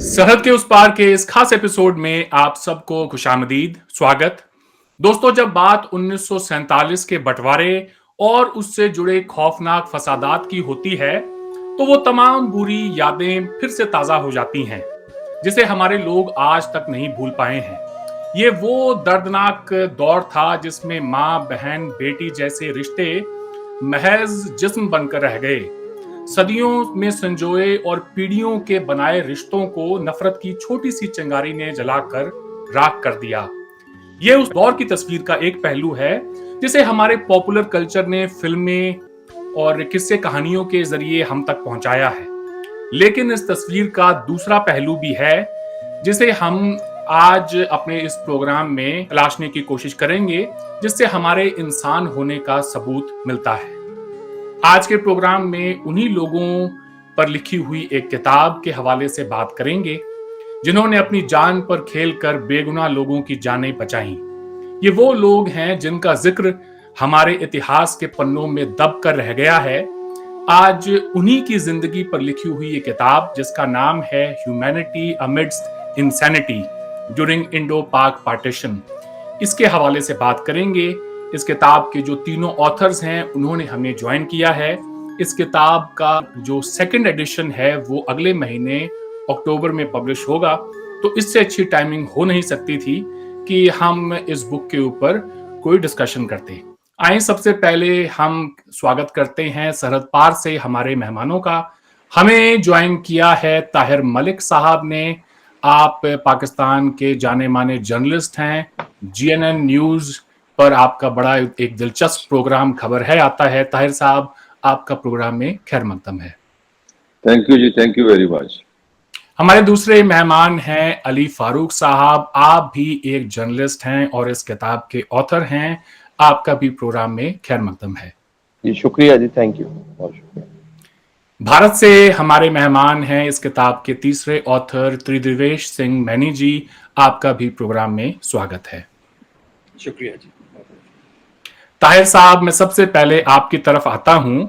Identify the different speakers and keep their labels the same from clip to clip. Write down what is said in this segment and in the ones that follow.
Speaker 1: सरहद के उस पार के इस खास एपिसोड में आप सबको खुशामदीद स्वागत। दोस्तों, जब बात 1947 के बंटवारे और उससे जुड़े खौफनाक फसादात की होती है तो वो तमाम बुरी यादें फिर से ताज़ा हो जाती हैं, जिसे हमारे लोग आज तक नहीं भूल पाए हैं। ये वो दर्दनाक दौर था जिसमें माँ बहन बेटी जैसे रिश्ते महज जिस्म बनकर रह गए। सदियों में संजोए और पीढ़ियों के बनाए रिश्तों को नफरत की छोटी सी चिंगारी ने जलाकर राख कर दिया। ये उस दौर की तस्वीर का एक पहलू है जिसे हमारे पॉपुलर कल्चर ने फिल्में और किस्से कहानियों के जरिए हम तक पहुंचाया है। लेकिन इस तस्वीर का दूसरा पहलू भी है जिसे हम आज अपने इस प्रोग्राम में तलाशने की कोशिश करेंगे, जिससे हमारे इंसान होने का सबूत मिलता है। आज के प्रोग्राम में उन्हीं लोगों पर लिखी हुई एक किताब के हवाले से बात करेंगे जिन्होंने अपनी जान पर खेलकर बेगुनाह लोगों की जानें बचाईं। ये वो लोग हैं जिनका जिक्र हमारे इतिहास के पन्नों में दब कर रह गया है। आज उन्हीं की जिंदगी पर लिखी हुई ये किताब, जिसका नाम है ह्यूमैनिटी अमिड्स्ट इंसैनिटी ड्यूरिंग इंडो पाक पार्टीशन, इसके हवाले से बात करेंगे। इस किताब के जो तीनों ऑथर्स हैं उन्होंने हमें ज्वाइन किया है। इस किताब का जो सेकंड एडिशन है वो अगले महीने अक्टूबर में पब्लिश होगा, तो इससे अच्छी टाइमिंग हो नहीं सकती थी कि हम इस बुक के ऊपर कोई डिस्कशन करते। आइए सबसे पहले हम स्वागत करते हैं सरहद पार से हमारे मेहमानों का। हमें ज्वाइन किया है ताहिर मलिक साहब ने। आप पाकिस्तान के जाने माने जर्नलिस्ट हैं। जीएनएन न्यूज पर आपका बड़ा एक दिलचस्प प्रोग्राम खबर है आता है। ताहिर साहब, आपका प्रोग्राम में खैर मकदम है।
Speaker 2: थैंक यू जी, थैंक यू वेरी मच।
Speaker 1: हमारे दूसरे मेहमान हैं अली फारूक साहब। आप भी एक जर्नलिस्ट हैं और इस किताब के ऑथर हैं। आपका भी प्रोग्राम में खैर मकदम है
Speaker 3: जी। शुक्रिया जी, थैंक यू, बहुत शुक्रिया।
Speaker 1: भारत से हमारे मेहमान हैं इस किताब के तीसरे ऑथर त्रिदिवेश सिंह मैनी जी। आपका भी प्रोग्राम में स्वागत है।
Speaker 4: शुक्रिया जी।
Speaker 1: ताहिर साहब, मैं सबसे पहले आपकी तरफ आता हूं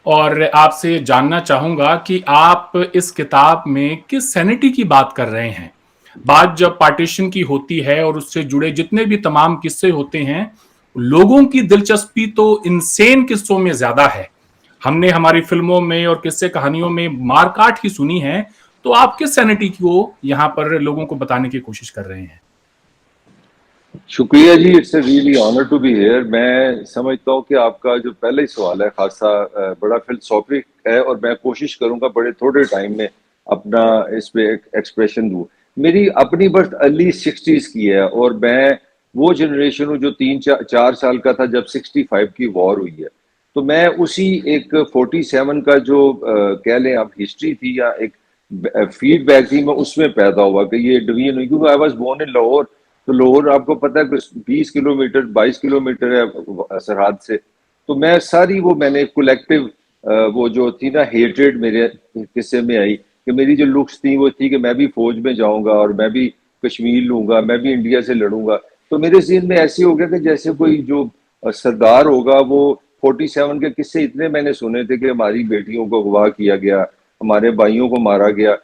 Speaker 1: और आपसे जानना चाहूंगा कि आप इस किताब में किस सैनिटी की बात कर रहे हैं। बात जब पार्टीशन की होती है और उससे जुड़े जितने भी तमाम किस्से होते हैं, लोगों की दिलचस्पी तो इनसेन किस्सों में ज्यादा है। हमने हमारी फिल्मों में और किस्से कहानियों में मारकाट ही सुनी है, तो आप किस सैनिटी को यहाँ पर लोगों को बताने की कोशिश कर रहे हैं?
Speaker 2: शुक्रिया जी, it's a really honour to be here. मैं समझता हूँ कि आपका जो पहला ही सवाल है खासा बड़ा फिलोसॉफिक है और मैं कोशिश करूंगा बड़े थोड़े टाइम में अपना इस पे एक्सप्रेशन दूं। मेरी अपनी बर्थ अर्ली 60s की है और मैं वो जनरेशन हूँ जो 3-4 साल का था जब 65 की वॉर हुई है। तो मैं उसी एक 47 का जो कह लें आप हिस्ट्री थी या एक फीडबैक थी, मैं उसमें पैदा हुआ कि ये डिवीजन हुई, क्योंकि I was born in Lahore. तो लाहौर आपको पता है 20 किलोमीटर 22 किलोमीटर है सरहद से। तो मैं सारी वो मैंने कलेक्टिव वो जो थी ना हेट्रेड मेरे किस्से में आई कि मेरी जो लुक्स थी वो थी कि मैं भी फौज में जाऊंगा और मैं भी कश्मीर लूंगा, मैं भी इंडिया से लड़ूंगा। तो मेरे सीन में ऐसे हो गया कि जैसे कोई जो सरदार होगा वो 47 के किस्से इतने मैंने सुने थे कि हमारी बेटियों को अगवा किया गया, हमारे भाइयों को मारा गया।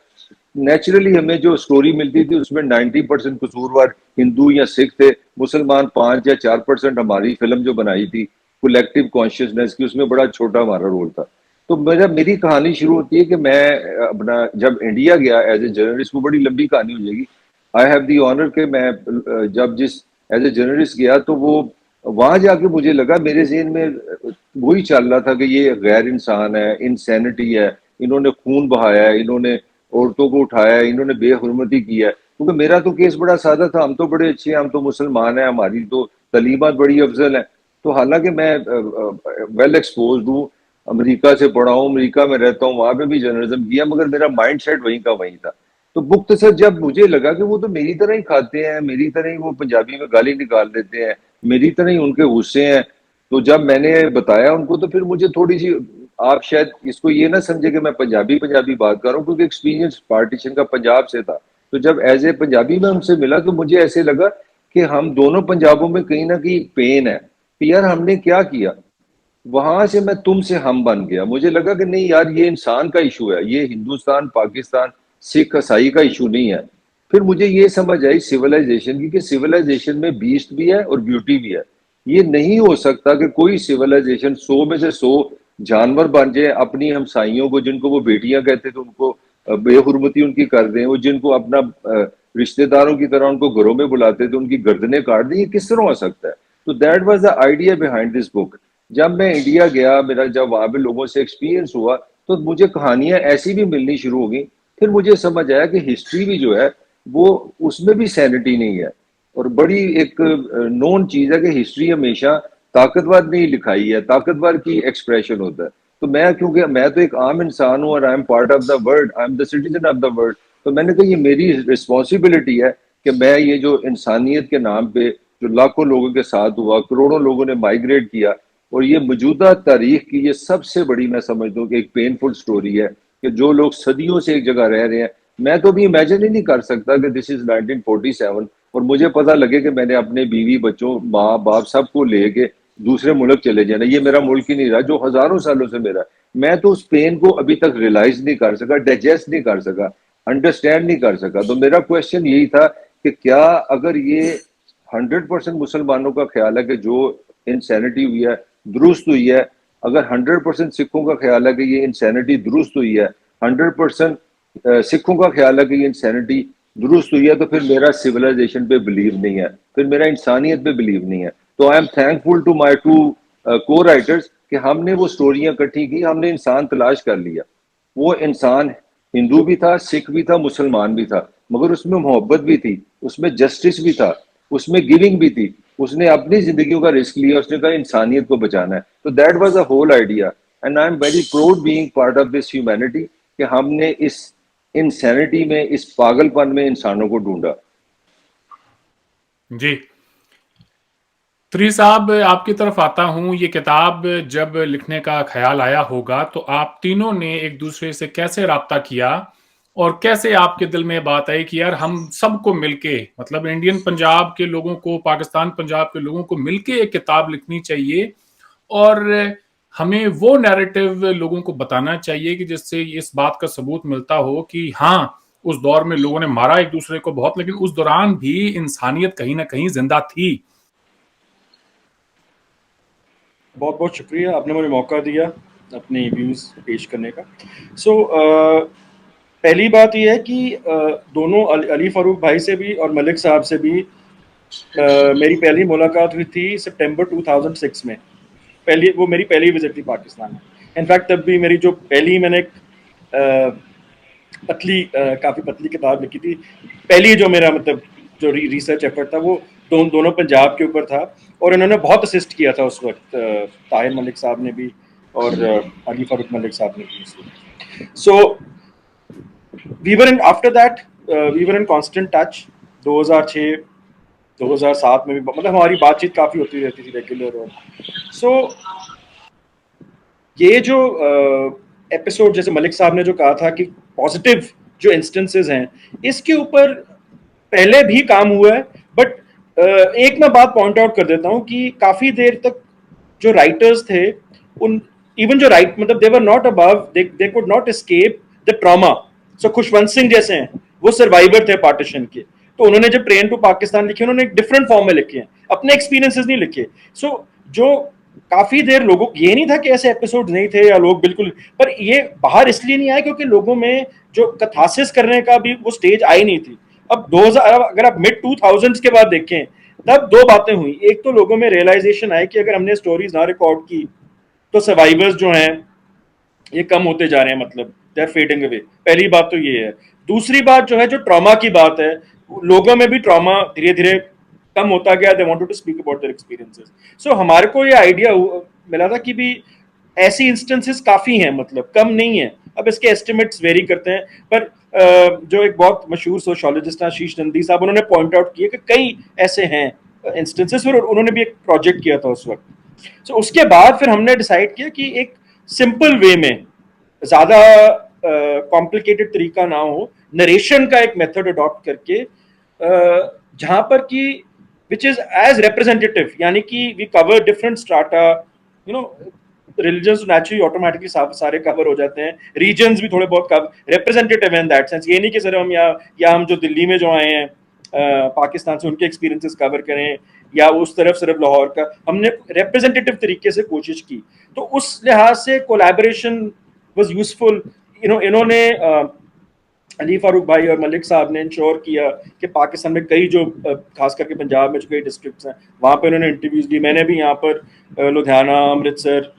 Speaker 2: नेचुरली हमें जो स्टोरी मिलती थी उसमें 90% कसूरवार हिंदू या सिख थे, मुसलमान 5 या 4%। हमारी फिल्म जो बनाई थी कलेक्टिव कॉन्शियसनेस की, उसमें बड़ा छोटा हमारा रोल था। तो मेरी कहानी शुरू होती है कि मैं अपना जब इंडिया गया एज ए जर्नलिस्ट, वो बड़ी लंबी कहानी हो जाएगी। आई हैव दी ऑनर कि मैं जब जिस एज ए जर्नलिस्ट गया तो वो वहां जाके मुझे लगा मेरे ज़हन में वही चल रहा था कि ये गैर इंसान है, इनसैनिटी है, इन्होंने खून बहाया है, इन्होंने औरतों को उठाया है, इन्होंने बेहुरमती की है। क्योंकि मेरा तो केस बड़ा सादा था, हम तो बड़े अच्छे हैं, हम तो मुसलमान हैं, हमारी तो तलीमत बड़ी अफजल है। तो हालांकि मैं वेल एक्सपोज हूँ, अमेरिका से पढ़ा हूँ, अमेरिका में रहता हूँ, वहां पे भी जर्नलिज्म किया, मगर मेरा माइंड सेट वहीं का वहीं था। तो मुख्तसर जब मुझे लगा कि वो तो मेरी तरह ही खाते हैं, मेरी तरह ही वो पंजाबी में गाली निकाल देते हैं, मेरी तरह ही उनके गुस्से हैं। तो जब मैंने बताया उनको तो फिर मुझे थोड़ी सी, आप शायद इसको ये ना समझे कि मैं पंजाबी बात कर रहा हूँ, क्योंकि एक्सपीरियंस पार्टीशन का पंजाब से था। तो जब एज ए पंजाबी में उनसे मिला तो मुझे ऐसे लगा कि हम दोनों पंजाबों में कहीं ना कहीं पेन है कि यार हमने क्या किया। वहां से मैं तुम से हम बन गया। मुझे लगा कि नहीं यार, ये इंसान का इशू है, ये हिंदुस्तान पाकिस्तान सिख ईसाई का इशू नहीं है। फिर मुझे ये समझ आई सिविलाइजेशन की कि सिविलाइजेशन में बीस्ट भी है और ब्यूटी भी है। ये नहीं हो सकता कि कोई सिविलाइजेशन 100 में से 100 जानवर बन जाए, अपनी हमसाइयों को जिनको वो बेटियां कहते थे उनको बेहुरमती उनकी कर दें, वो जिनको अपना रिश्तेदारों की तरह उनको घरों में बुलाते थे उनकी गर्दनें काट दी। ये किस तरह हो सकता है? तो that was the idea behind this book. जब मैं इंडिया गया, मेरा जब वहां पे लोगों से एक्सपीरियंस हुआ, तो मुझे कहानियां ऐसी भी मिलनी शुरू हो गई। फिर मुझे समझ आया कि हिस्ट्री भी जो है वो उसमें भी सैनिटी नहीं है। और बड़ी एक नोन चीज है कि हिस्ट्री हमेशा ताकतवर नहीं लिखाई है, ताकतवर की एक्सप्रेशन होता है। तो मैं, क्योंकि मैं तो एक आम इंसान हूँ और I am part of the world, I am the citizen of the world, तो मैंने कहा ये मेरी रिस्पॉन्सिबिलिटी है कि मैं ये जो इंसानियत के नाम पे जो लाखों लोगों के साथ हुआ, करोड़ों लोगों ने माइग्रेट किया, और ये मौजूदा तारीख की ये सबसे बड़ी मैं समझता हूँ कि एक पेनफुल स्टोरी है कि जो लोग सदियों से एक जगह रह रहे हैं। मैं तो भी इमेजिन ही नहीं कर सकता कि दिस इज 1947 और मुझे पता लगे कि मैंने अपने बीवी बच्चों माँ बाप सबको लेके दूसरे मुल्क चले जाना। ये मेरा मुल्क ही नहीं रहा जो हजारों सालों से मेरा। मैं तो उस पेन को अभी तक रियलाइज नहीं कर सका, डाइजेस्ट नहीं कर सका, अंडरस्टैंड नहीं कर सका। तो मेरा क्वेश्चन यही था कि क्या अगर ये 100% मुसलमानों का ख्याल है कि जो इंसैनिटी हुई है दुरुस्त हुई है, अगर 100% सिखों का ख्याल है कि ये इंसैनिटी दुरुस्त हुई है, 100% सिखों का ख्याल है कि ये इंसैनिटी दुरुस्त हुई है, तो फिर मेरा सिविलाइजेशन पे बिलीव नहीं है, फिर मेरा इंसानियत पे बिलीव नहीं है। तो I am thankful to my two co-writers कि हमने वो स्टोरियां इकट्ठी की, हमने इंसान तलाश कर लिया। वो इंसान हिंदू भी था, सिख भी था, मुसलमान भी था, मगर उसमें मोहब्बत भी थी, उसमें जस्टिस भी था, उसमें गिविंग भी थी। उसने अपनी जिंदगियों का रिस्क लिया, उसने कहा इंसानियत को बचाना है। तो that was the whole idea and I am very proud being part of this humanity कि हमने इस इंसैनिटी में, इस पागलपन में इंसानों को ढूंढा।
Speaker 1: जी त्रि साहब, आपकी तरफ आता हूं। ये किताब जब लिखने का ख्याल आया होगा तो आप तीनों ने एक दूसरे से कैसे राब्ता किया और कैसे आपके दिल में बात आई कि यार हम सबको मिलके, मतलब इंडियन पंजाब के लोगों को, पाकिस्तान पंजाब के लोगों को मिलके एक किताब लिखनी चाहिए और हमें वो नैरेटिव लोगों को बताना चाहिए कि जिससे इस बात का सबूत मिलता हो कि हाँ, उस दौर में लोगों ने मारा एक दूसरे को बहुत, लेकिन उस दौरान भी इंसानियत कहीं ना कहीं जिंदा थी।
Speaker 4: बहुत बहुत शुक्रिया, आपने मुझे मौका दिया अपने व्यूज़ पेश करने का। पहली बात यह है कि दोनों अली फ़ारूक भाई से भी और मलिक साहब से भी मेरी पहली मुलाकात हुई थी सितंबर 2006 में। वो मेरी पहली विजिट थी पाकिस्तान में। इनफैक्ट तब भी मेरी जो पहली मैंने काफ़ी पतली किताब लिखी थी, पहली जो मेरा मतलब जो रिसर्च एफर्ट था वो दोनों पंजाब के ऊपर था, और इन्होंने बहुत असिस्ट किया था उस वक्त, ताहिर मलिक साहब ने भी और अली फ़ारूक मलिक साहब ने भी उस वक्त। So we were in after that we were in constant touch. 2006 2007 में भी मतलब हमारी बातचीत काफ़ी होती रहती थी रेगुलर। और सो ये जो एपिसोड, जैसे मलिक साहब ने जो कहा था कि पॉजिटिव जो इंस्टेंसेस हैं, इसके ऊपर पहले भी काम हुआ है। बट एक मैं बात पॉइंट आउट कर देता हूँ कि काफ़ी देर तक जो राइटर्स थे, उन इवन जो मतलब they were not above, they could not escape the trauma. So Khushwant Singh जैसे हैं, वो सर्वाइवर थे पार्टीशन के, तो उन्होंने जब ट्रेन टू पाकिस्तान लिखे, उन्होंने एक डिफरेंट फॉर्म में लिखे हैं, अपने एक्सपीरियंसेस नहीं लिखे। सो जो काफी देर लोगों, ये नहीं था कि ऐसे एपिसोड नहीं थे या लोग बिल्कुल, पर ये बाहर इसलिए नहीं आया क्योंकि लोगों में जो कथासिस करने का भी वो स्टेज आई नहीं थी। अब 2000, अगर आप मिड 2000s के बाद देखें, तब दो बातें हुई। एक तो लोगों में रियलाइजेशन आई कि अगर हमने स्टोरीज ना रिकॉर्ड की तो सर्वाइवर्स जो हैं ये कम होते जा रहे हैं, मतलब दे आर फेडिंग अवे। पहली बात तो ये है। दूसरी बात जो है, जो ट्रॉमा की बात है, लोगों में भी ट्रॉमा धीरे धीरे कम होता गया। They wanted to speak about their experiences. So हमारे को ये आइडिया मिला था कि भी ऐसी इंस्टेंसेस काफी हैं, मतलब कम नहीं है। अब इसके एस्टिमेट्स वेरी करते हैं, पर जो एक बहुत मशहूर सोशोलॉजिस्ट हैं आशीष नंदी साहब, उन्होंने पॉइंट आउट किया कि कई ऐसे हैं इंस्टेंसेस, और उन्होंने भी एक प्रोजेक्ट किया था उस वक्त। सो उसके बाद फिर हमने डिसाइड किया कि एक सिंपल वे में, ज्यादा कॉम्प्लिकेटेड तरीका ना हो, नरेशन का एक मेथड अडॉप्ट करके, जहां पर कि विच इज एज रिप्रेजेंटेटिव, यानी कि we cover different strata, you know, religions naturally automatically सारे कवर हो जाते हैं, रीजन्स भी थोड़े बहुत रिप्रेजेंटेटिव हैं इन दैट सेंस। ये नहीं कि सिर्फ हम या हम जो दिल्ली में जो आए हैं पाकिस्तान से उनके एक्सपीरियंसेस कवर करें, या उस तरफ सिर्फ लाहौर का, हमने रिप्रेजेंटेटिव तरीके से कोशिश की। तो उस लिहाज से कोलैबोरेशन वाज यूजफुल। इन्होंने अली फारूक भाई और मलिक साहब ने इंश्योर किया कि पाकिस्तान में कई जो खास करके पंजाब में जो कई डिस्ट्रिक्ट्स हैं वहाँ पर उन्होंने इंटरव्यूज दी। मैंने भी यहाँ पर लुधियाना, अमृतसर,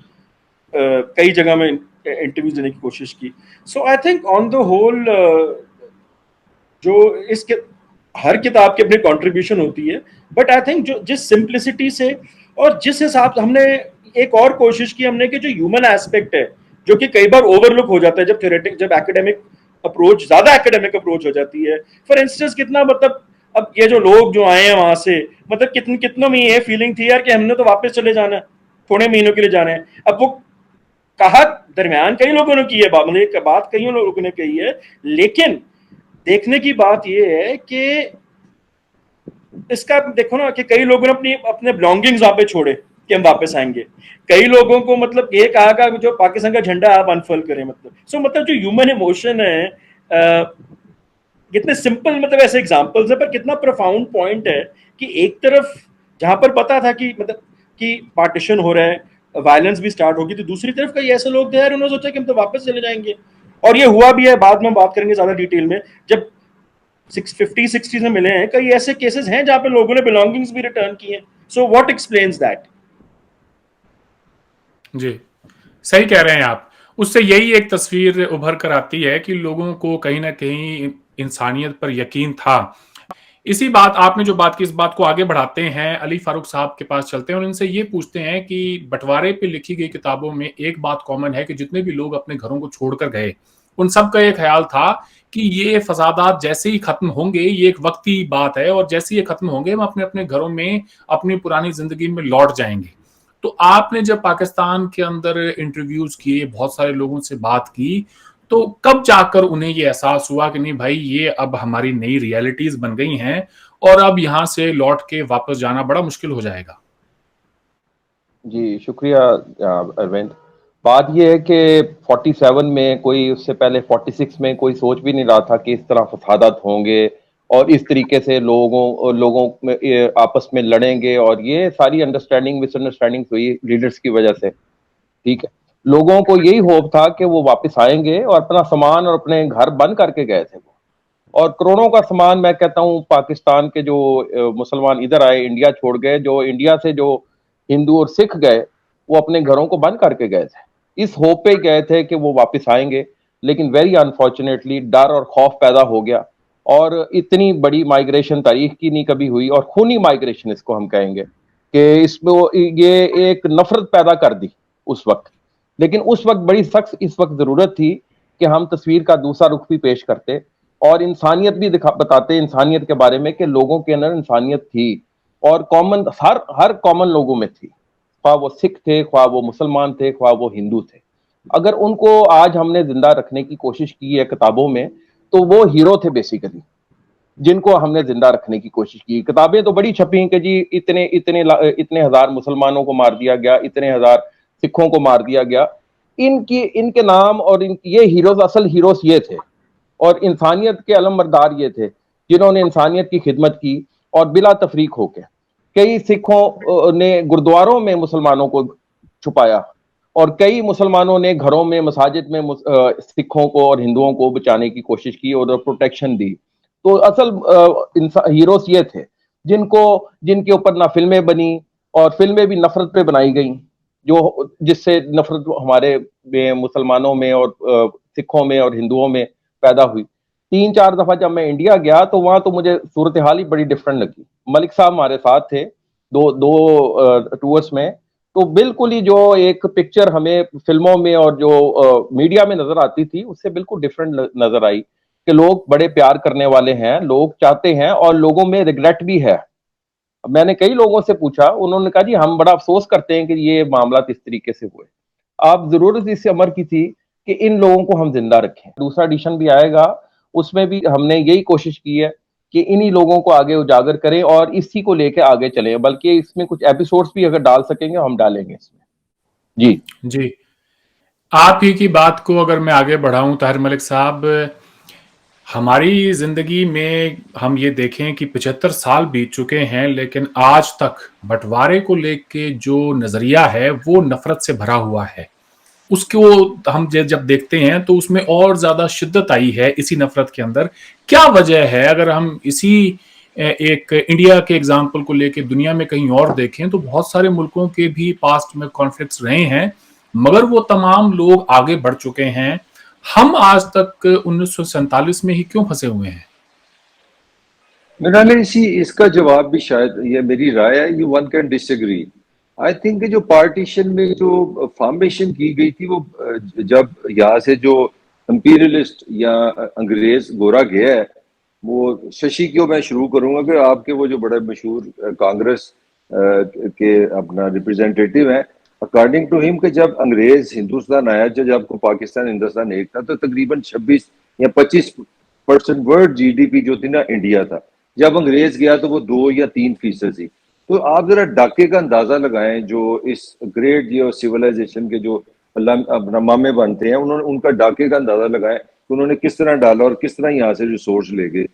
Speaker 4: कई जगह में इंटरव्यूज देने की कोशिश की। So I think on the whole जो इसके हर किताब की अपनी कंट्रीब्यूशन होती है, बट आई थिंक जो जिस सिंप्लिसिटी से और जिस हिसाब से हमने एक और कोशिश की हमने कि जो ह्यूमन एस्पेक्ट है जो कि कई बार ओवरलुक हो जाता है जब एकेडमिक अप्रोच, ज्यादा एकेडमिक अप्रोच हो जाती है। फॉर इंस्टेंस कितना मतलब अब ये जो लोग जो आए हैं वहां से, मतलब कितनों में ये फीलिंग थी यार कि हमने तो वापस चले जाना है, थोड़े महीनों के लिए जाना है। अब वो कहा दरमियान कई लोगों ने की है बात, मतलब बात कई लोगों ने कही है, लेकिन देखने की बात यह है कि इसका देखो ना कि कई लोगों ने अपने बिलोंगिंग्स वहां पे छोड़े कि हम वापस आएंगे। कई लोगों को मतलब ये कहा कि जो पाकिस्तान का झंडा आप अनफर्ल करें, मतलब जो ह्यूमन इमोशन है, कितने सिंपल मतलब ऐसे एग्जांपल्स है पर कितना प्रोफाउंड पॉइंट है कि एक तरफ जहां पर पता था कि मतलब कि पार्टीशन हो रहा है, वायलेंस भी स्टार्ट होगी, तो दूसरी तरफ कई ऐसे लोग थे यार उन्होंने सोचा कि हम तो वापस चले जाएंगे। और ये हुआ भी है, बाद में बात करेंगे ज्यादा डिटेल में। जब 50-60 में मिले हैं, कई ऐसे केसेस हैं जहां पे लोगों ने बिलोंगिंग्स भी रिटर्न की हैं। So what explains that?
Speaker 1: जी, सही कह रहे हैं आप। उससे यही एक तस्वीर उभर कर आती है कि लोगों को कहीं ना कहीं इंसानियत पर यकीन था। इसी बात आपने जो बात की, इस बात को आगे बढ़ाते हैं, अली फारूक साहब के पास चलते हैं और इनसे ये पूछते हैं कि बंटवारे पे लिखी गई किताबों में एक बात कॉमन है कि जितने भी लोग अपने घरों को छोड़कर गए उन सब का ये ख्याल था कि ये फसादात जैसे ही खत्म होंगे, ये एक वक्ती बात है और जैसे ही ये खत्म होंगे हम अपने अपने घरों में अपनी पुरानी जिंदगी में लौट जाएंगे। तो आपने जब पाकिस्तान के अंदर इंटरव्यूज किए, बहुत सारे लोगों से बात की, तो कब जाकर उन्हें ये एहसास हुआ कि नहीं भाई ये अब हमारी नई रियलिटीज बन गई हैं और अब यहां से लौट के वापस जाना बड़ा मुश्किल हो जाएगा?
Speaker 3: जी शुक्रिया अरविंद। बात यह है कि 47 में कोई, उससे पहले 46 में कोई सोच भी नहीं रहा था कि इस तरह फसादात होंगे और इस तरीके से लोगों में आपस में लड़ेंगे, और ये सारी अंडरस्टैंडिंग मिसअंडरस्टैंडिंग हुई लीडर्स की वजह से। ठीक है, लोगों को यही होप था कि वो वापस आएंगे और अपना सामान और अपने घर बंद करके गए थे वो, और करोड़ों का सामान, मैं कहता हूँ पाकिस्तान के जो मुसलमान इधर आए, इंडिया छोड़ गए, जो इंडिया से जो हिंदू और सिख गए वो अपने घरों को बंद करके गए थे, इस होप पे गए थे कि वो वापस आएंगे। लेकिन वेरी अनफॉर्चुनेटली डर और खौफ पैदा हो गया, और इतनी बड़ी माइग्रेशन तारीख की नहीं कभी हुई, और खूनी माइग्रेशन इसको हम कहेंगे, कि इसमें ये एक नफरत पैदा कर दी उस वक्त। लेकिन उस वक्त बड़ी सख्त इस वक्त जरूरत थी कि हम तस्वीर का दूसरा रुख भी पेश करते और इंसानियत भी बताते, इंसानियत के बारे में, कि लोगों के अंदर इंसानियत थी और कॉमन हर कॉमन लोगों में थी, ख्वाह वो सिख थे, ख्वाह वो मुसलमान थे, ख्वाह वो हिंदू थे। अगर उनको आज हमने जिंदा रखने की कोशिश की है किताबों में, तो वो हीरो थे बेसिकली, जिनको हमने जिंदा रखने की कोशिश की। किताबें तो बड़ी छपी कि जी इतने इतने इतने हजार मुसलमानों को मार दिया गया, इतने हजार सिखों को मार दिया गया। इनके नाम और ये हीरोज, असल हीरोज ये थे, और इंसानियत के अलमबरदार ये थे जिन्होंने इंसानियत की खिदमत की, और बिला तफरीक होकर कई सिखों ने गुरुद्वारों में मुसलमानों को छुपाया, और कई मुसलमानों ने घरों में, मसाजिद में सिखों को और हिंदुओं को बचाने की कोशिश की और प्रोटेक्शन दी। तो असल हीरोज ये थे जिनके ऊपर ना फिल्में बनी, और फिल्में भी नफरत पे बनाई गई, जिससे नफरत हमारे में, मुसलमानों में और सिखों में और हिंदुओं में पैदा हुई। 3-4 दफा जब मैं इंडिया गया तो वहां तो मुझे सूरत हाल ही बड़ी डिफरेंट लगी। मलिक साहब हमारे साथ थे दो टूर्स में, तो बिल्कुल ही जो एक पिक्चर हमें फिल्मों में और जो मीडिया में नजर आती थी उससे बिल्कुल डिफरेंट नजर आई, कि लोग बड़े प्यार करने वाले हैं, लोग चाहते हैं, और लोगों में रिग्रेट भी है। मैंने कई लोगों से पूछा, उन्होंने कहा जी हम बड़ा अफसोस करते हैं कि ये मामला इस तरीके से हुए। आप जरूरत इस अमर की थी कि इन लोगों को हम जिंदा रखें। दूसरा एडिशन भी आएगा, उसमें भी हमने यही कोशिश की है कि इन्हीं लोगों को आगे उजागर करें और इसी को लेकर आगे चलें, बल्कि इसमें कुछ एपिसोड्स भी अगर डाल सकेंगे हम डालेंगे इसमें। जी।
Speaker 1: जी। आप ही की बात को अगर मैं आगे बढ़ाऊं ताहिर मलिक साहब, हमारी जिंदगी में हम ये देखें कि 75 साल बीत चुके हैं, लेकिन आज तक बंटवारे को लेके जो नजरिया है वो नफरत से भरा हुआ है। उसको हम जब देखते हैं तो उसमें और ज्यादा शिद्दत आई है इसी नफरत के अंदर। क्या वजह है? अगर हम इसी एक इंडिया के एग्जाम्पल को लेके दुनिया में कहीं और देखें तो बहुत सारे मुल्कों के भी पास्ट में कॉन्फ्लिक्ट्स रहे हैं, मगर वो तमाम लोग आगे बढ़ चुके हैं। हम आज तक 1947 में ही क्यों फंसे हुए हैं?
Speaker 2: मेरा ख्याल है इसी इसका जवाब भी शायद, ये मेरी राय है, you one can disagree. I think जो पार्टीशन में जो फॉर्मेशन की गई थी वो जब यहाँ से जो इंपीरियलिस्ट या अंग्रेज गोरा गया है, वो शशि को मैं शुरू करूंगा कि आपके वो जो बड़े मशहूर कांग्रेस के अपना रिप्रेजेंटेटिव हैं, अकॉर्डिंग टू हिम, कि जब अंग्रेज हिंदुस्तान आया, जब पाकिस्तान हिंदुस्तान एक था, तो तकरीबन 26 या 25% वर्ल्ड जीडीपी जो थी ना इंडिया था। जब अंग्रेज गया तो वो 2 या 3% थी। तो आप जरा डाके का अंदाजा लगाएं, जो इस ग्रेट जो सिविलाइजेशन के जो अपना मामे बनते हैं, उन्होंने उनका डाके का अंदाजा लगाएं कि उन्होंने किस तरह डाला और किस तरह यहाँ से रिसोर्स ले गए।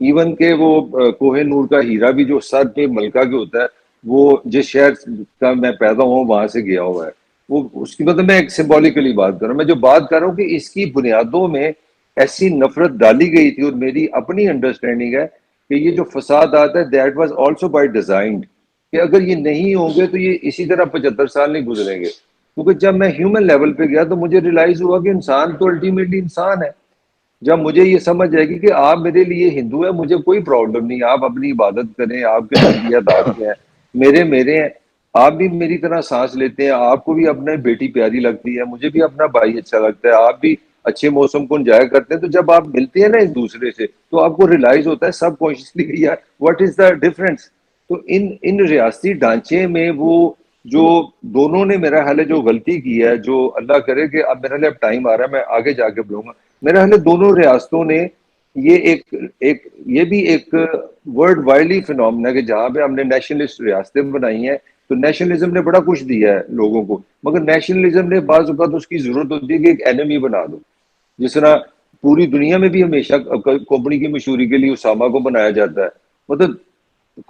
Speaker 2: इवन के वो कोहे नूर का हीरा भी जो सर पे मलका के होता है, वो जिस शहर का मैं पैदा हुआ वहां से गया हुआ है। वो उसकी मतलब मैं एक सिंबॉलिकली बात कर रहा हूँ। मैं जो बात कर रहा हूँ कि इसकी बुनियादों में ऐसी नफरत डाली गई थी, और मेरी अपनी अंडरस्टैंडिंग है कि ये जो फसाद आता है that was also by design, कि अगर ये नहीं होंगे तो ये इसी तरह 75 साल नहीं गुजरेंगे। क्योंकि जब मैं ह्यूमन लेवल पे गया तो मुझे रियलाइज हुआ कि इंसान तो अल्टीमेटली इंसान है। जब मुझे ये समझ आएगी कि आप मेरे लिए हिंदू है, मुझे कोई प्रॉब्लम नहीं, आप अपनी इबादत करें, आपके नजरियात आपके हैं, मेरे मेरे हैं। आप भी मेरी तरह सांस लेते हैं, आपको भी अपनी बेटी प्यारी लगती है, मुझे भी अपना भाई अच्छा लगता है, आप भी अच्छे मौसम को एंजॉय करते हैं। तो जब आप मिलते हैं ना एक दूसरे से, तो आपको रियलाइज होता है सब कॉन्शियसली, यार व्हाट इज द डिफरेंस। तो इन इन रियासती ढांचे में वो जो दोनों ने, मेरा ख्याल है, जो गलती की है, जो अल्लाह करे कि अब मेरा अब टाइम आ रहा है, मैं आगे जाके बोलूंगा, मेरा ख्याल है दोनों रियासतों ने ये एक एक ये भी एक वर्ल्ड वाइडली फिनोमिना है कि जहां पे हमने नेशनलिस्ट रियासतें बनाई हैं, तो नेशनलिज्म ने बड़ा कुछ दिया है लोगों को, मगर नेशनलिज्म ने बाज़ औक़ात उसकी जरूरत होती है कि एक एनिमी बना दो। जिस तरह पूरी दुनिया में भी हमेशा कंपनी की मशहूरी के लिए उसामा को बनाया जाता है। मतलब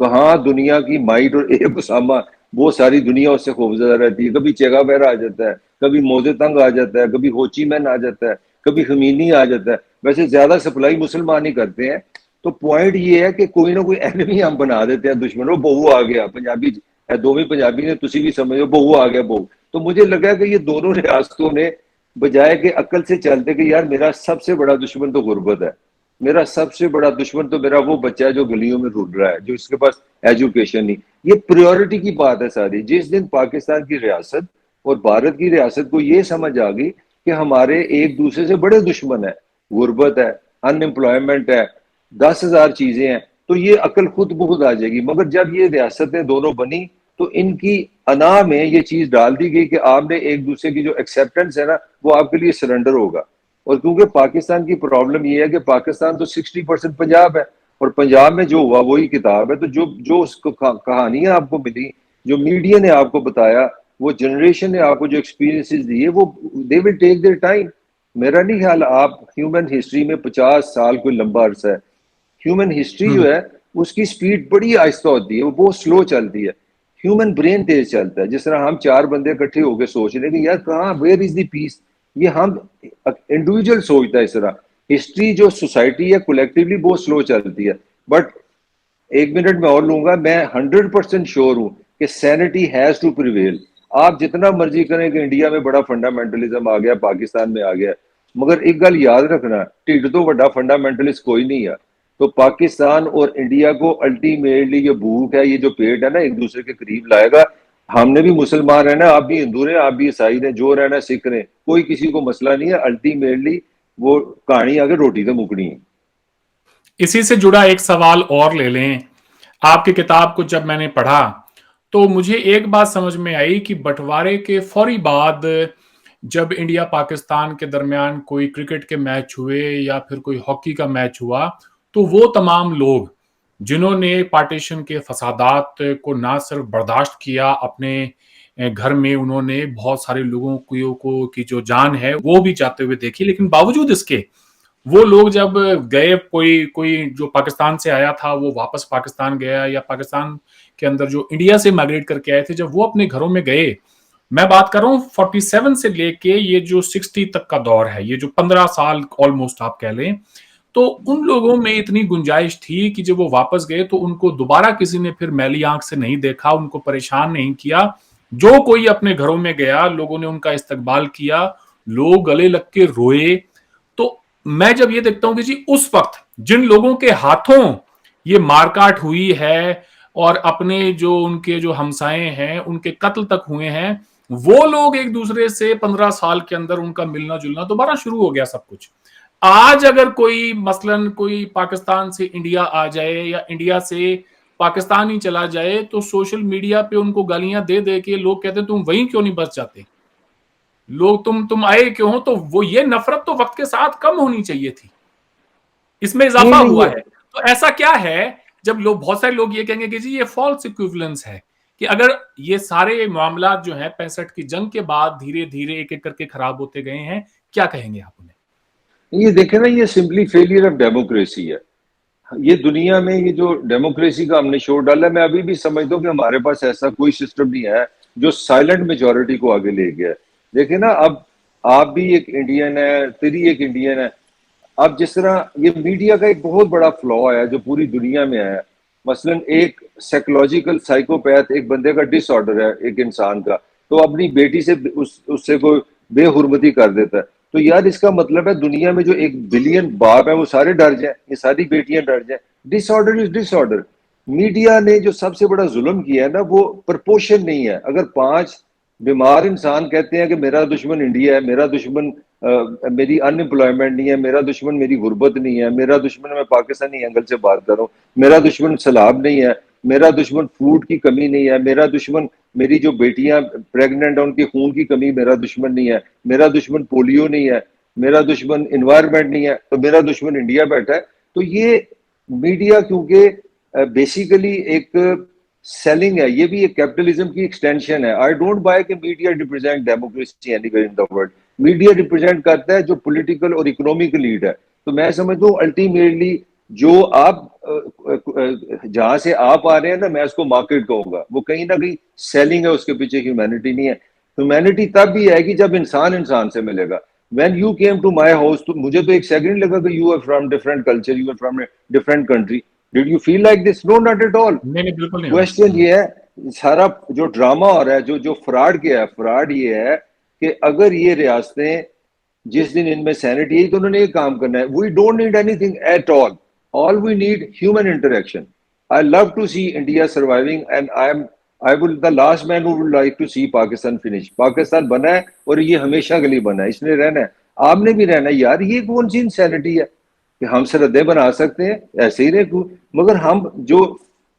Speaker 2: कहाँ दुनिया की माइट और एक उसामा, वो सारी दुनिया उससे खौफजदा रहती है। कभी चेगा बहरा आ जाता है, कभी मोजे तंग आ जाता है, कभी होची मैन आ जाता है, कभी खमीनी आ जाता है। वैसे ज्यादा सप्लाई मुसलमान ही करते हैं। तो पॉइंट ये है कि कोई ना कोई एनिमी हम बना देते हैं, दुश्मन। वो बहू आ गया, पंजाबी दो भी पंजाबी ने, तुसी भी समझो, बहू आ गया बहू। तो मुझे लगा कि ये दोनों रियासतों ने बजाय के अकल से चलते कि यार मेरा सबसे बड़ा दुश्मन तो गुर्बत है, मेरा सबसे बड़ा दुश्मन तो मेरा वो बच्चा है जो गलियों में ढूंढ रहा है, जो इसके पास एजुकेशन नहीं। ये प्रायोरिटी की बात है सारी। जिस दिन पाकिस्तान की रियासत और भारत की रियासत को ये समझ आ गई कि हमारे एक दूसरे से बड़े दुश्मन है, गुर्बत है, अनएम्प्लॉयमेंट है, 10,000 चीजें हैं, तो ये अकल खुद बहुत आ जाएगी। मगर जब ये रियासतें दोनों बनी तो इनकी अना में ये चीज डाल दी गई कि आपने एक दूसरे की जो एक्सेप्टेंस है ना, वो आपके लिए सरेंडर होगा। और क्योंकि पाकिस्तान की प्रॉब्लम ये है कि पाकिस्तान तो 60% पंजाब है, और पंजाब में जो हुआ वही किताब है। तो जो जो उसको कहानियां आपको मिली, जो मीडिया ने आपको बताया, वो जनरेशन ने आपको जो एक्सपीरियंसेस दिए, वो they will take their time. मेरा नहीं ख्याल आप ह्यूमन हिस्ट्री में 50 साल कोई लंबा अरसा है। ह्यूमन हिस्ट्री जो
Speaker 1: हम्म।
Speaker 2: है उसकी स्पीड बड़ी आहिस्ता होती है, वो बहुत स्लो चलती है। ह्यूमन ब्रेन तेज चलता है। जिस तरह हम 4 बंदे इकट्ठे होकर सोच रहे हैं कि यार कहाँ, वेयर इज द पीस, ये हम इंडिविजुअल सोचता है इस तरह। हिस्ट्री जो सोसाइटी है कलेक्टिवली बहुत स्लो चलती है। बट 1 मिनट में और लूंगा, मैं 100% श्योर हूं कि सैनिटी हैज टू प्रिवेल। आप जितना मर्जी करें कि इंडिया में बड़ा फंडामेंटलिज्म आ गया, पाकिस्तान में आ गया, मगर एक गल याद रखना, ढिड तो बड़ा फंडामेंटलिस्ट कोई नहीं है। तो पाकिस्तान और इंडिया को अल्टीमेटली ये भूख है, ये जो पेट है ना, एक दूसरे के करीब लाएगा। हमने भी मुसलमान रहना, आप भी हिंदू रहे, आप भी ईसाई रहे, जो रहना है सिख रहे, कोई किसी को मसला नहीं है। अल्टीमेटली वो कहानी आगे रोटी तो मुकनी है।
Speaker 1: इसी से जुड़ा एक सवाल और ले लें। आपकी किताब को जब मैंने पढ़ा तो मुझे एक बात समझ में आई कि बंटवारे के फौरी बाद जब इंडिया पाकिस्तान के दरमियान कोई क्रिकेट के मैच हुए या फिर कोई हॉकी का मैच हुआ, तो वो तमाम लोग जिन्होंने पार्टीशन के फसादात को ना सिर्फ बर्दाश्त किया, अपने घर में उन्होंने बहुत सारे लोगों को की जो जान है वो भी जाते हुए देखी, लेकिन बावजूद इसके वो लोग जब गए, कोई कोई जो पाकिस्तान से आया था वो वापस पाकिस्तान गया, या पाकिस्तान के अंदर जो इंडिया से माइग्रेट करके आए थे, जब वो अपने घरों में गए, मैं बात कर रहा हूँ 47 से लेके ये जो 60 तक का दौर है, ये जो 15 साल ऑलमोस्ट आप कह लें, तो उन लोगों में इतनी गुंजाइश थी कि जब वो वापस गए तो उनको दोबारा किसी ने फिर मैली आंख से नहीं देखा, उनको परेशान नहीं किया। जो कोई अपने घरों में गया, लोगों ने उनका इस्तकबाल किया, लोग गले लग के रोए। तो मैं जब ये देखता हूं कि जी उस वक्त जिन लोगों के हाथों ये मारकाट हुई है और अपने जो उनके जो हमसाए हैं उनके कत्ल तक हुए हैं, वो लोग एक दूसरे से 15 साल के अंदर उनका मिलना जुलना दोबारा शुरू हो गया सब कुछ। आज अगर कोई मसलन कोई पाकिस्तान से इंडिया आ जाए या इंडिया से पाकिस्तान ही चला जाए, तो सोशल मीडिया पे उनको गालियां दे दे के लोग कहते हैं तुम वहीं क्यों नहीं बच जाते, लोग तुम आए क्यों हो। तो वो ये नफरत तो वक्त के साथ कम होनी चाहिए थी, इसमें इजाफा हुआ है। तो ऐसा क्या है जब लोग, बहुत सारे लोग ये कहेंगे कि जी ये फॉल्स इक्विवेलेंस है, कि अगर ये सारे मामला जो है 65 की जंग के बाद धीरे धीरे एक एक करके खराब होते गए हैं, क्या कहेंगे आप उन्हें?
Speaker 2: ये देखें ना, ये सिंपली फेलियर ऑफ डेमोक्रेसी है। ये दुनिया में ये जो डेमोक्रेसी का हमने शोर डाला, मैं अभी भी समझता हूँ कि हमारे पास ऐसा कोई सिस्टम नहीं है जो साइलेंट मेजोरिटी को आगे ले गया। देखिए ना, अब आप भी एक इंडियन है, तेरी एक इंडियन है। अब जिस तरह ये मीडिया का एक बहुत बड़ा फ्लॉ है जो पूरी दुनिया में है, मसलन एक साइकोलॉजिकल साइकोपैथ, एक बंदे का डिसऑर्डर है एक इंसान का, तो अपनी बेटी से उससे कोई बेहुरमती कर देता है। तो यार इसका मतलब है दुनिया में जो 1 बिलियन बाप है वो सारे डर जाए, ये सारी बेटियां डर जाए। Disorder is disorder. मीडिया ने जो सबसे बड़ा जुल्म किया है ना, वो प्रपोर्शन नहीं है। अगर 5 बीमार इंसान कहते हैं कि मेरा दुश्मन इंडिया है, मेरा दुश्मन मेरी अनएम्प्लॉयमेंट नहीं है, मेरा दुश्मन मेरी गुर्बत नहीं है, मेरा दुश्मन, मैं पाकिस्तानी एंगल से बात कर रहा हूँ, मेरा दुश्मन सैलाब नहीं है, मेरा दुश्मन फूड की कमी नहीं है, मेरा दुश्मन मेरी जो बेटियां प्रेग्नेंट है उनकी खून की कमी मेरा दुश्मन नहीं है, मेरा दुश्मन पोलियो नहीं है, मेरा दुश्मन इन्वायरमेंट नहीं है, तो मेरा दुश्मन इंडिया बैठा है। तो ये मीडिया क्योंकि बेसिकली एक सेलिंग है, ये भी एक कैपिटलिज्म की एक्सटेंशन है। आई डोंट बाय कि media represent democracy anywhere in the world. Media represent करता है जो पॉलिटिकल और इकोनॉमिक लीड है। तो मैं समझता हूँ अल्टीमेटली जो आप जहां से आप आ रहे हैं ना, मैं उसको मार्केट कहूंगा, वो कहीं ना कहीं सेलिंग है, उसके पीछे ह्यूमैनिटी नहीं है। ह्यूमैनिटी तब भी आएगी जब इंसान इंसान से मिलेगा। When you came to my house, तो मुझे तो एक सेकंड लगा कि you are from different culture, you are from a different country. Did you feel like this? No, not at all.
Speaker 1: नहीं, बिल्कुल नहीं।
Speaker 2: क्वेश्चन ये है, सारा जो ड्रामा हो रहा है, जो फ्रॉड किया है, फ्रॉड ये है कि अगर ये रियासतें जिस दिन इनमें सैनिटी है तो उन्होंने ये काम करना है। We don't need anything at all we need human interaction. I love to see India surviving and I will the last man who would like to see Pakistan finish. Pakistan बना है और ये हमेशा के लिए बना है, इसने रहना है, आपने भी रहना है। यार ये कौन सी इंसैनिटी है कि हम सरहदें बना सकते हैं, ऐसे ही रहे, मगर हम जो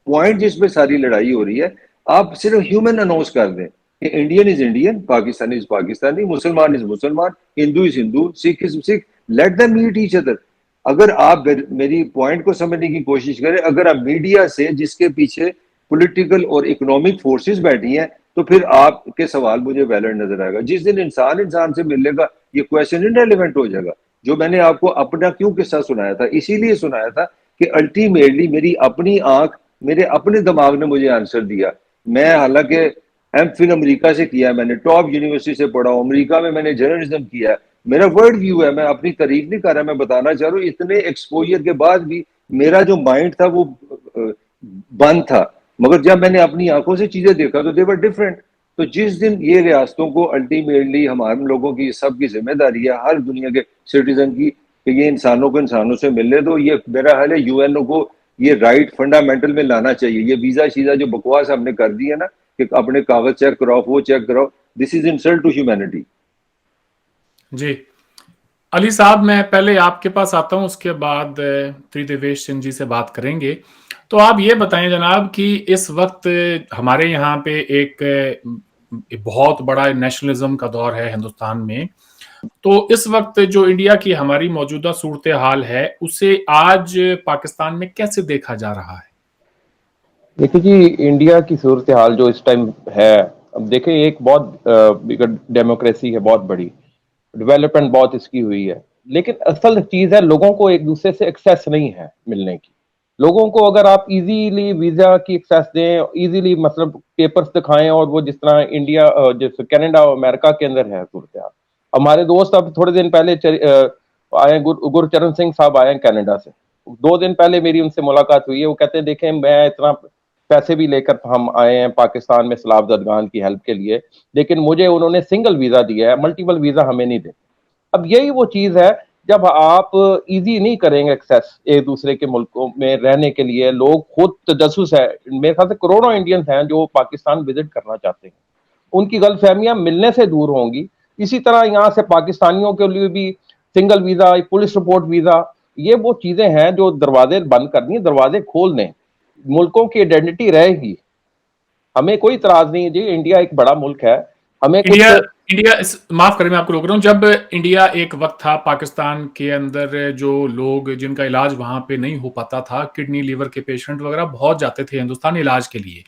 Speaker 2: पॉइंट जिसमें सारी लड़ाई हो रही है, आप सिर्फ ह्यूमन अनाउंस कर दें कि Indian is Indian, Pakistani is Pakistani, Musalman is Musalman, Hindu is Hindu, Sikh is Sikh, let them meet each other. अगर आप मेरी पॉइंट को समझने की कोशिश करें, अगर आप मीडिया से जिसके पीछे पॉलिटिकल और इकोनॉमिक फोर्सेस बैठी हैं, तो फिर आपके सवाल मुझे वैलिड नजर आएगा। जिस दिन इंसान इंसान से मिलेगा, ये क्वेश्चन इनरेलेवेंट हो जाएगा। जो मैंने आपको अपना क्यों किस्सा सुनाया था, इसीलिए सुनाया था कि अल्टीमेटली मेरी अपनी आंख, मेरे अपने दिमाग ने मुझे आंसर दिया। मैं हालांकि एमफिल अमेरिका से किया, मैंने टॉप यूनिवर्सिटी से पढ़ा, अमेरिका में मैंने जर्नलिज्म किया, मेरा वर्ल्ड व्यू है, मैं अपनी तारीफ नहीं कर रहा, मैं बताना चाह रहा हूँ इतने एक्सपोजर के बाद भी मेरा जो माइंड था वो बंद था। मगर जब मैंने अपनी आंखों से चीजें देखा तो दे वर डिफरेंट। तो जिस दिन ये रियासतों को अल्टीमेटली हमारे लोगों की सबकी जिम्मेदारी है, हर दुनिया के सिटीजन की, कि ये इंसानों को इंसानों से मिलने दो। ये मेरा हाल है यूएनओ को ये राइट फंडामेंटल में लाना चाहिए। ये वीजा शीजा जो बकवास हमने कर दी है ना कि अपने कागज चेक कराओ, वो चेक कराओ, this is insult to humanity.
Speaker 1: जी अली साहब, मैं पहले आपके पास आता हूं, उसके बाद त्रिदेवेश सिंह जी से बात करेंगे। तो आप ये बताएं जनाब कि इस वक्त हमारे यहाँ पे एक बहुत बड़ा नेशनलिज्म का दौर है हिंदुस्तान में। तो इस वक्त जो इंडिया की हमारी मौजूदा सूरत हाल है, उसे आज पाकिस्तान में कैसे देखा जा रहा है?
Speaker 3: देखिए जी, इंडिया की सूरत हाल जो इस टाइम है, अब देखें, एक बहुत डेमोक्रेसी है, बहुत बड़ी डेवलपमेंट बहुत इसकी हुई है, लेकिन असल चीज है लोगों को एक दूसरे से एक्सेस नहीं है मिलने की। लोगों को अगर आप इजीली वीजा की एक्सेस दें, इजीली मतलब पेपर्स दिखाएं, और वो जिस तरह इंडिया जैसे कनाडा और अमेरिका के अंदर है सूरत। हमारे दोस्त अब थोड़े दिन पहले आए, गुरचरण सिंह साहब आए हैं कनाडा से। 2 दिन पहले मेरी उनसे मुलाकात हुई है। वो कहते हैं देखें, मैं इतना पैसे भी लेकर हम आए हैं पाकिस्तान में सलाब जदगान की हेल्प के लिए, लेकिन मुझे उन्होंने सिंगल वीजा दिया है, मल्टीपल वीजा हमें नहीं देते। अब यही वो चीज है, जब आप इजी नहीं करेंगे एक्सेस एक दूसरे के मुल्कों में रहने के लिए, लोग खुद तजस्सुस है, मेरे ख्याल से करोड़ों इंडियंस हैं जो पाकिस्तान विजिट करना चाहते हैं, उनकी गलतफहमियां मिलने से दूर होंगी। इसी तरह यहाँ से पाकिस्तानियों के लिए भी single visa, police report visa, ये वो चीजें हैं जो दरवाजे बंद करनी है, दरवाजे खोल दें, मुल्कों की आइडेंटिटी रहेगी। हमें कोई इतराज नहीं है जी, इंडिया एक बड़ा मुल्क है, हमें कुछ
Speaker 1: इंडिया माफ करें मैं आपको रोक रहा हूं, जब इंडिया एक वक्त था पाकिस्तान के अंदर, जो लोग जिनका इलाज वहां पे नहीं हो पाता था, किडनी लीवर के पेशेंट वगैरह बहुत जाते थे हिंदुस्तान इलाज के लिए।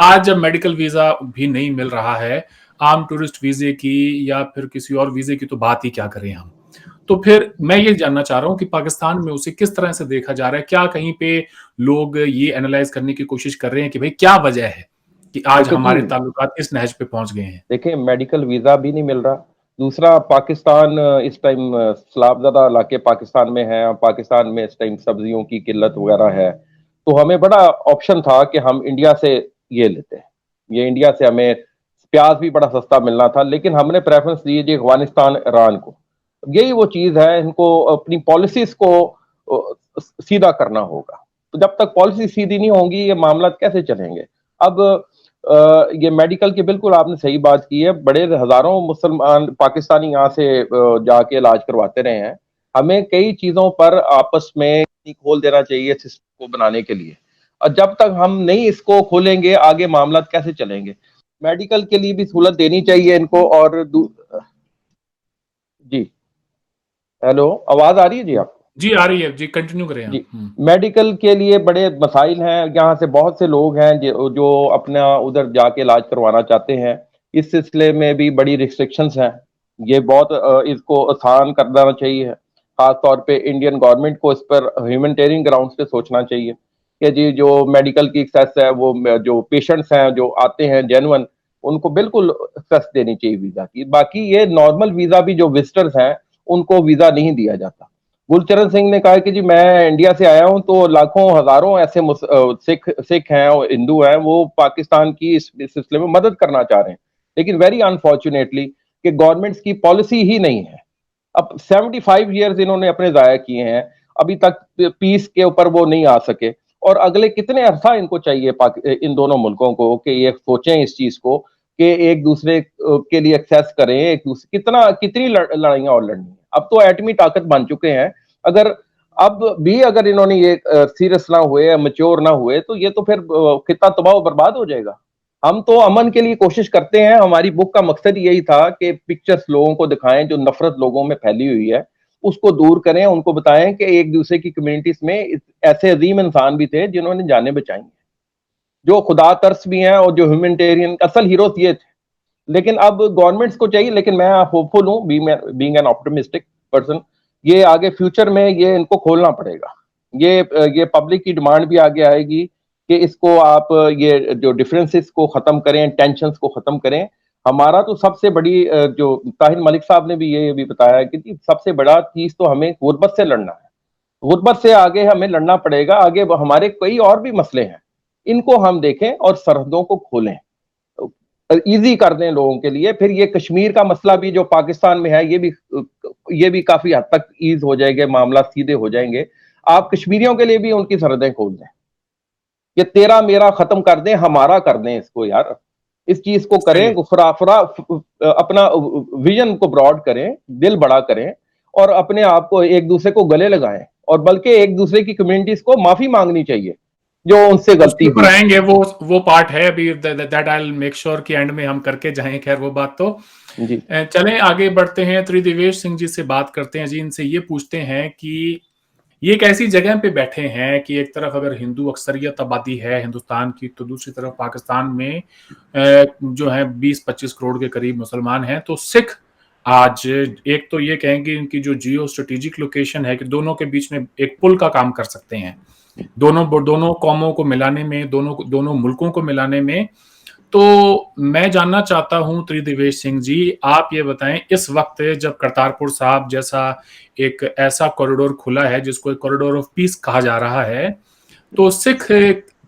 Speaker 1: आज जब मेडिकल वीजा भी नहीं मिल रहा है, आम टूरिस्ट वीजे की या फिर किसी और वीजे की तो बात ही क्या करें हम। तो फिर मैं ये जानना चाह रहा हूं कि पाकिस्तान में उसे किस तरह से देखा जा रहा है, क्या कहीं पे लोग ये एनालाइज करने की कोशिश कर रहे हैं कि भाई क्या वजह है कि आज हमारे ताल्लुकात इस नहज पे पहुंच गए हैं।
Speaker 3: देखिए, मेडिकल वीजा भी नहीं मिल रहा। दूसरा, पाकिस्तान इस टाइम सलाबज़दा इलाके पाकिस्तान में है, पाकिस्तान में इस टाइम सब्जियों की किल्लत वगैरह है, तो हमें बड़ा ऑप्शन था कि हम इंडिया से ये लेते हैं, ये इंडिया से हमें प्याज भी बड़ा सस्ता मिलना था, लेकिन हमने प्रेफरेंस दी जी अफगानिस्तान, ईरान को। यही वो चीज है, इनको अपनी पॉलिसीज को सीधा करना होगा। तो जब तक पॉलिसी सीधी नहीं होंगी, ये मामला कैसे चलेंगे। अब ये मेडिकल की बिल्कुल आपने सही बात की है, बड़े हजारों मुसलमान पाकिस्तानी यहाँ से जाके इलाज करवाते रहे हैं। हमें कई चीजों पर आपस में खोल देना चाहिए सिस्टम को बनाने के लिए, और जब तक हम नहीं इसको खोलेंगे आगे मामला कैसे चलेंगे। मेडिकल के लिए भी सहूलत देनी चाहिए इनको। और जी, हेलो, आवाज आ रही है जी आपको?
Speaker 1: जी आ रही है जी, कंटिन्यू करें
Speaker 3: जी,
Speaker 1: आप।
Speaker 3: मेडिकल के लिए बड़े मसाइल हैं। यहाँ से बहुत से लोग हैं जो अपना उधर जाके इलाज करवाना चाहते हैं। इस सिलसिले में भी बड़ी रिस्ट्रिक्शंस हैं। ये बहुत इसको आसान कर देना चाहिए। खास तौर पे इंडियन गवर्नमेंट को इस पर ह्यूमैनिटेरियन ग्राउंड्स पे सोचना चाहिए कि जी जो मेडिकल की एक्सेस है, वो जो पेशेंट्स हैं जो आते हैं जेन्युइन, उनको बिल्कुल एक्सेस देनी चाहिए वीजा की। बाकी ये नॉर्मल वीजा भी जो विजिटर्स हैं उनको वीजा नहीं दिया जाता। गुरचरण सिंह ने कहा कि जी मैं इंडिया से आया हूं, तो लाखों हजारों ऐसे सिख हैं और हिंदू हैं, वो पाकिस्तान की इस सिलसिले में मदद करना चाह रहे हैं, लेकिन वेरी अनफॉर्चुनेटली कि गवर्नमेंट्स की पॉलिसी ही नहीं है। अब 75 ईयर्स इन्होंने अपने जाया किए हैं, अभी तक पीस के ऊपर वो नहीं आ सके। और अगले कितने अरसा इनको चाहिए इन दोनों मुल्कों को कि ये सोचें इस चीज को कि एक दूसरे के लिए एक्सेस करें, एक दूसरे कितनी लड़ाइयां और लड़नी है। अब तो एटमी ताकत बन चुके हैं। अगर अब भी अगर इन्होंने ये सीरियस ना हुए, मैच्योर ना हुए, तो ये तो फिर खिता तबाह बर्बाद हो जाएगा। हम तो अमन के लिए कोशिश करते हैं। हमारी बुक का मकसद यही था कि पिक्चर्स लोगों को दिखाएं, जो नफरत लोगों में फैली हुई है उसको दूर करें, उनको बताएं कि एक दूसरे की कम्युनिटीज में ऐसे अजीम इंसान भी थे जिन्होंने जानें बचाई, जो खुदा तरस भी हैं और जो ह्यूमैनिटेरियन असल हीरोज ये थे। लेकिन अब गवर्नमेंट्स को चाहिए, लेकिन मैं होपफुल हूं, बीइंग एन ऑप्टिमिस्टिक पर्सन, ये आगे फ्यूचर में ये इनको खोलना पड़ेगा। ये पब्लिक की डिमांड भी आगे आएगी कि इसको आप ये जो डिफरेंसेस को खत्म करें, टेंशंस को खत्म करें। हमारा तो सबसे बड़ी जो ताहिर मलिक साहब ने भी ये भी बताया कि सबसे बड़ा चीज तो हमें गुर्बत से लड़ना है। गुर्बत से आगे हमें लड़ना पड़ेगा। आगे हमारे कई और भी मसले हैं, इनको हम देखें और सरहदों को खोलें, इजी कर दें लोगों के लिए। फिर ये कश्मीर का मसला भी जो पाकिस्तान में है, ये भी काफी हद तक ईज हो जाएंगे, मामला सीधे हो जाएंगे। आप कश्मीरियों के लिए भी उनकी सरहदें खोल दें, ये तेरा मेरा खत्म कर दें, हमारा कर दें इसको यार। इस चीज को करें, अपना विजन को ब्रॉड करें, दिल बड़ा करें, और अपने आप को एक दूसरे को गले लगाएं, और बल्कि एक दूसरे की कम्युनिटीज को माफी मांगनी चाहिए जो उनसे गलती हुई।
Speaker 1: आएंगे वो पार्ट है अभी, that I will make sure कि एंड में हम करके जाएं। खैर वो बात तो
Speaker 3: जी,
Speaker 1: चलें आगे बढ़ते हैं। त्रिदिवेश सिंह जी से बात करते हैं जी, इनसे ये पूछते हैं कि ये एक ऐसी जगह पे बैठे हैं कि एक तरफ अगर हिंदू अक्सरियत आबादी है हिंदुस्तान की, तो दूसरी तरफ पाकिस्तान में जो है 20-25 करोड़ के करीब मुसलमान हैं। तो सिख आज एक तो ये कहेंगे इनकी जो जियो स्ट्रेटेजिक लोकेशन है कि दोनों के बीच में एक पुल का काम कर सकते हैं, दोनों कौमों को मिलाने में, दोनों मुल्कों को मिलाने में। तो मैं जानना चाहता हूं त्रिदिवेश सिंह जी, आप ये बताएं, इस वक्त जब करतारपुर साहब जैसा एक ऐसा कॉरिडोर खुला है जिसको एक कॉरिडोर ऑफ पीस कहा जा रहा है, तो सिख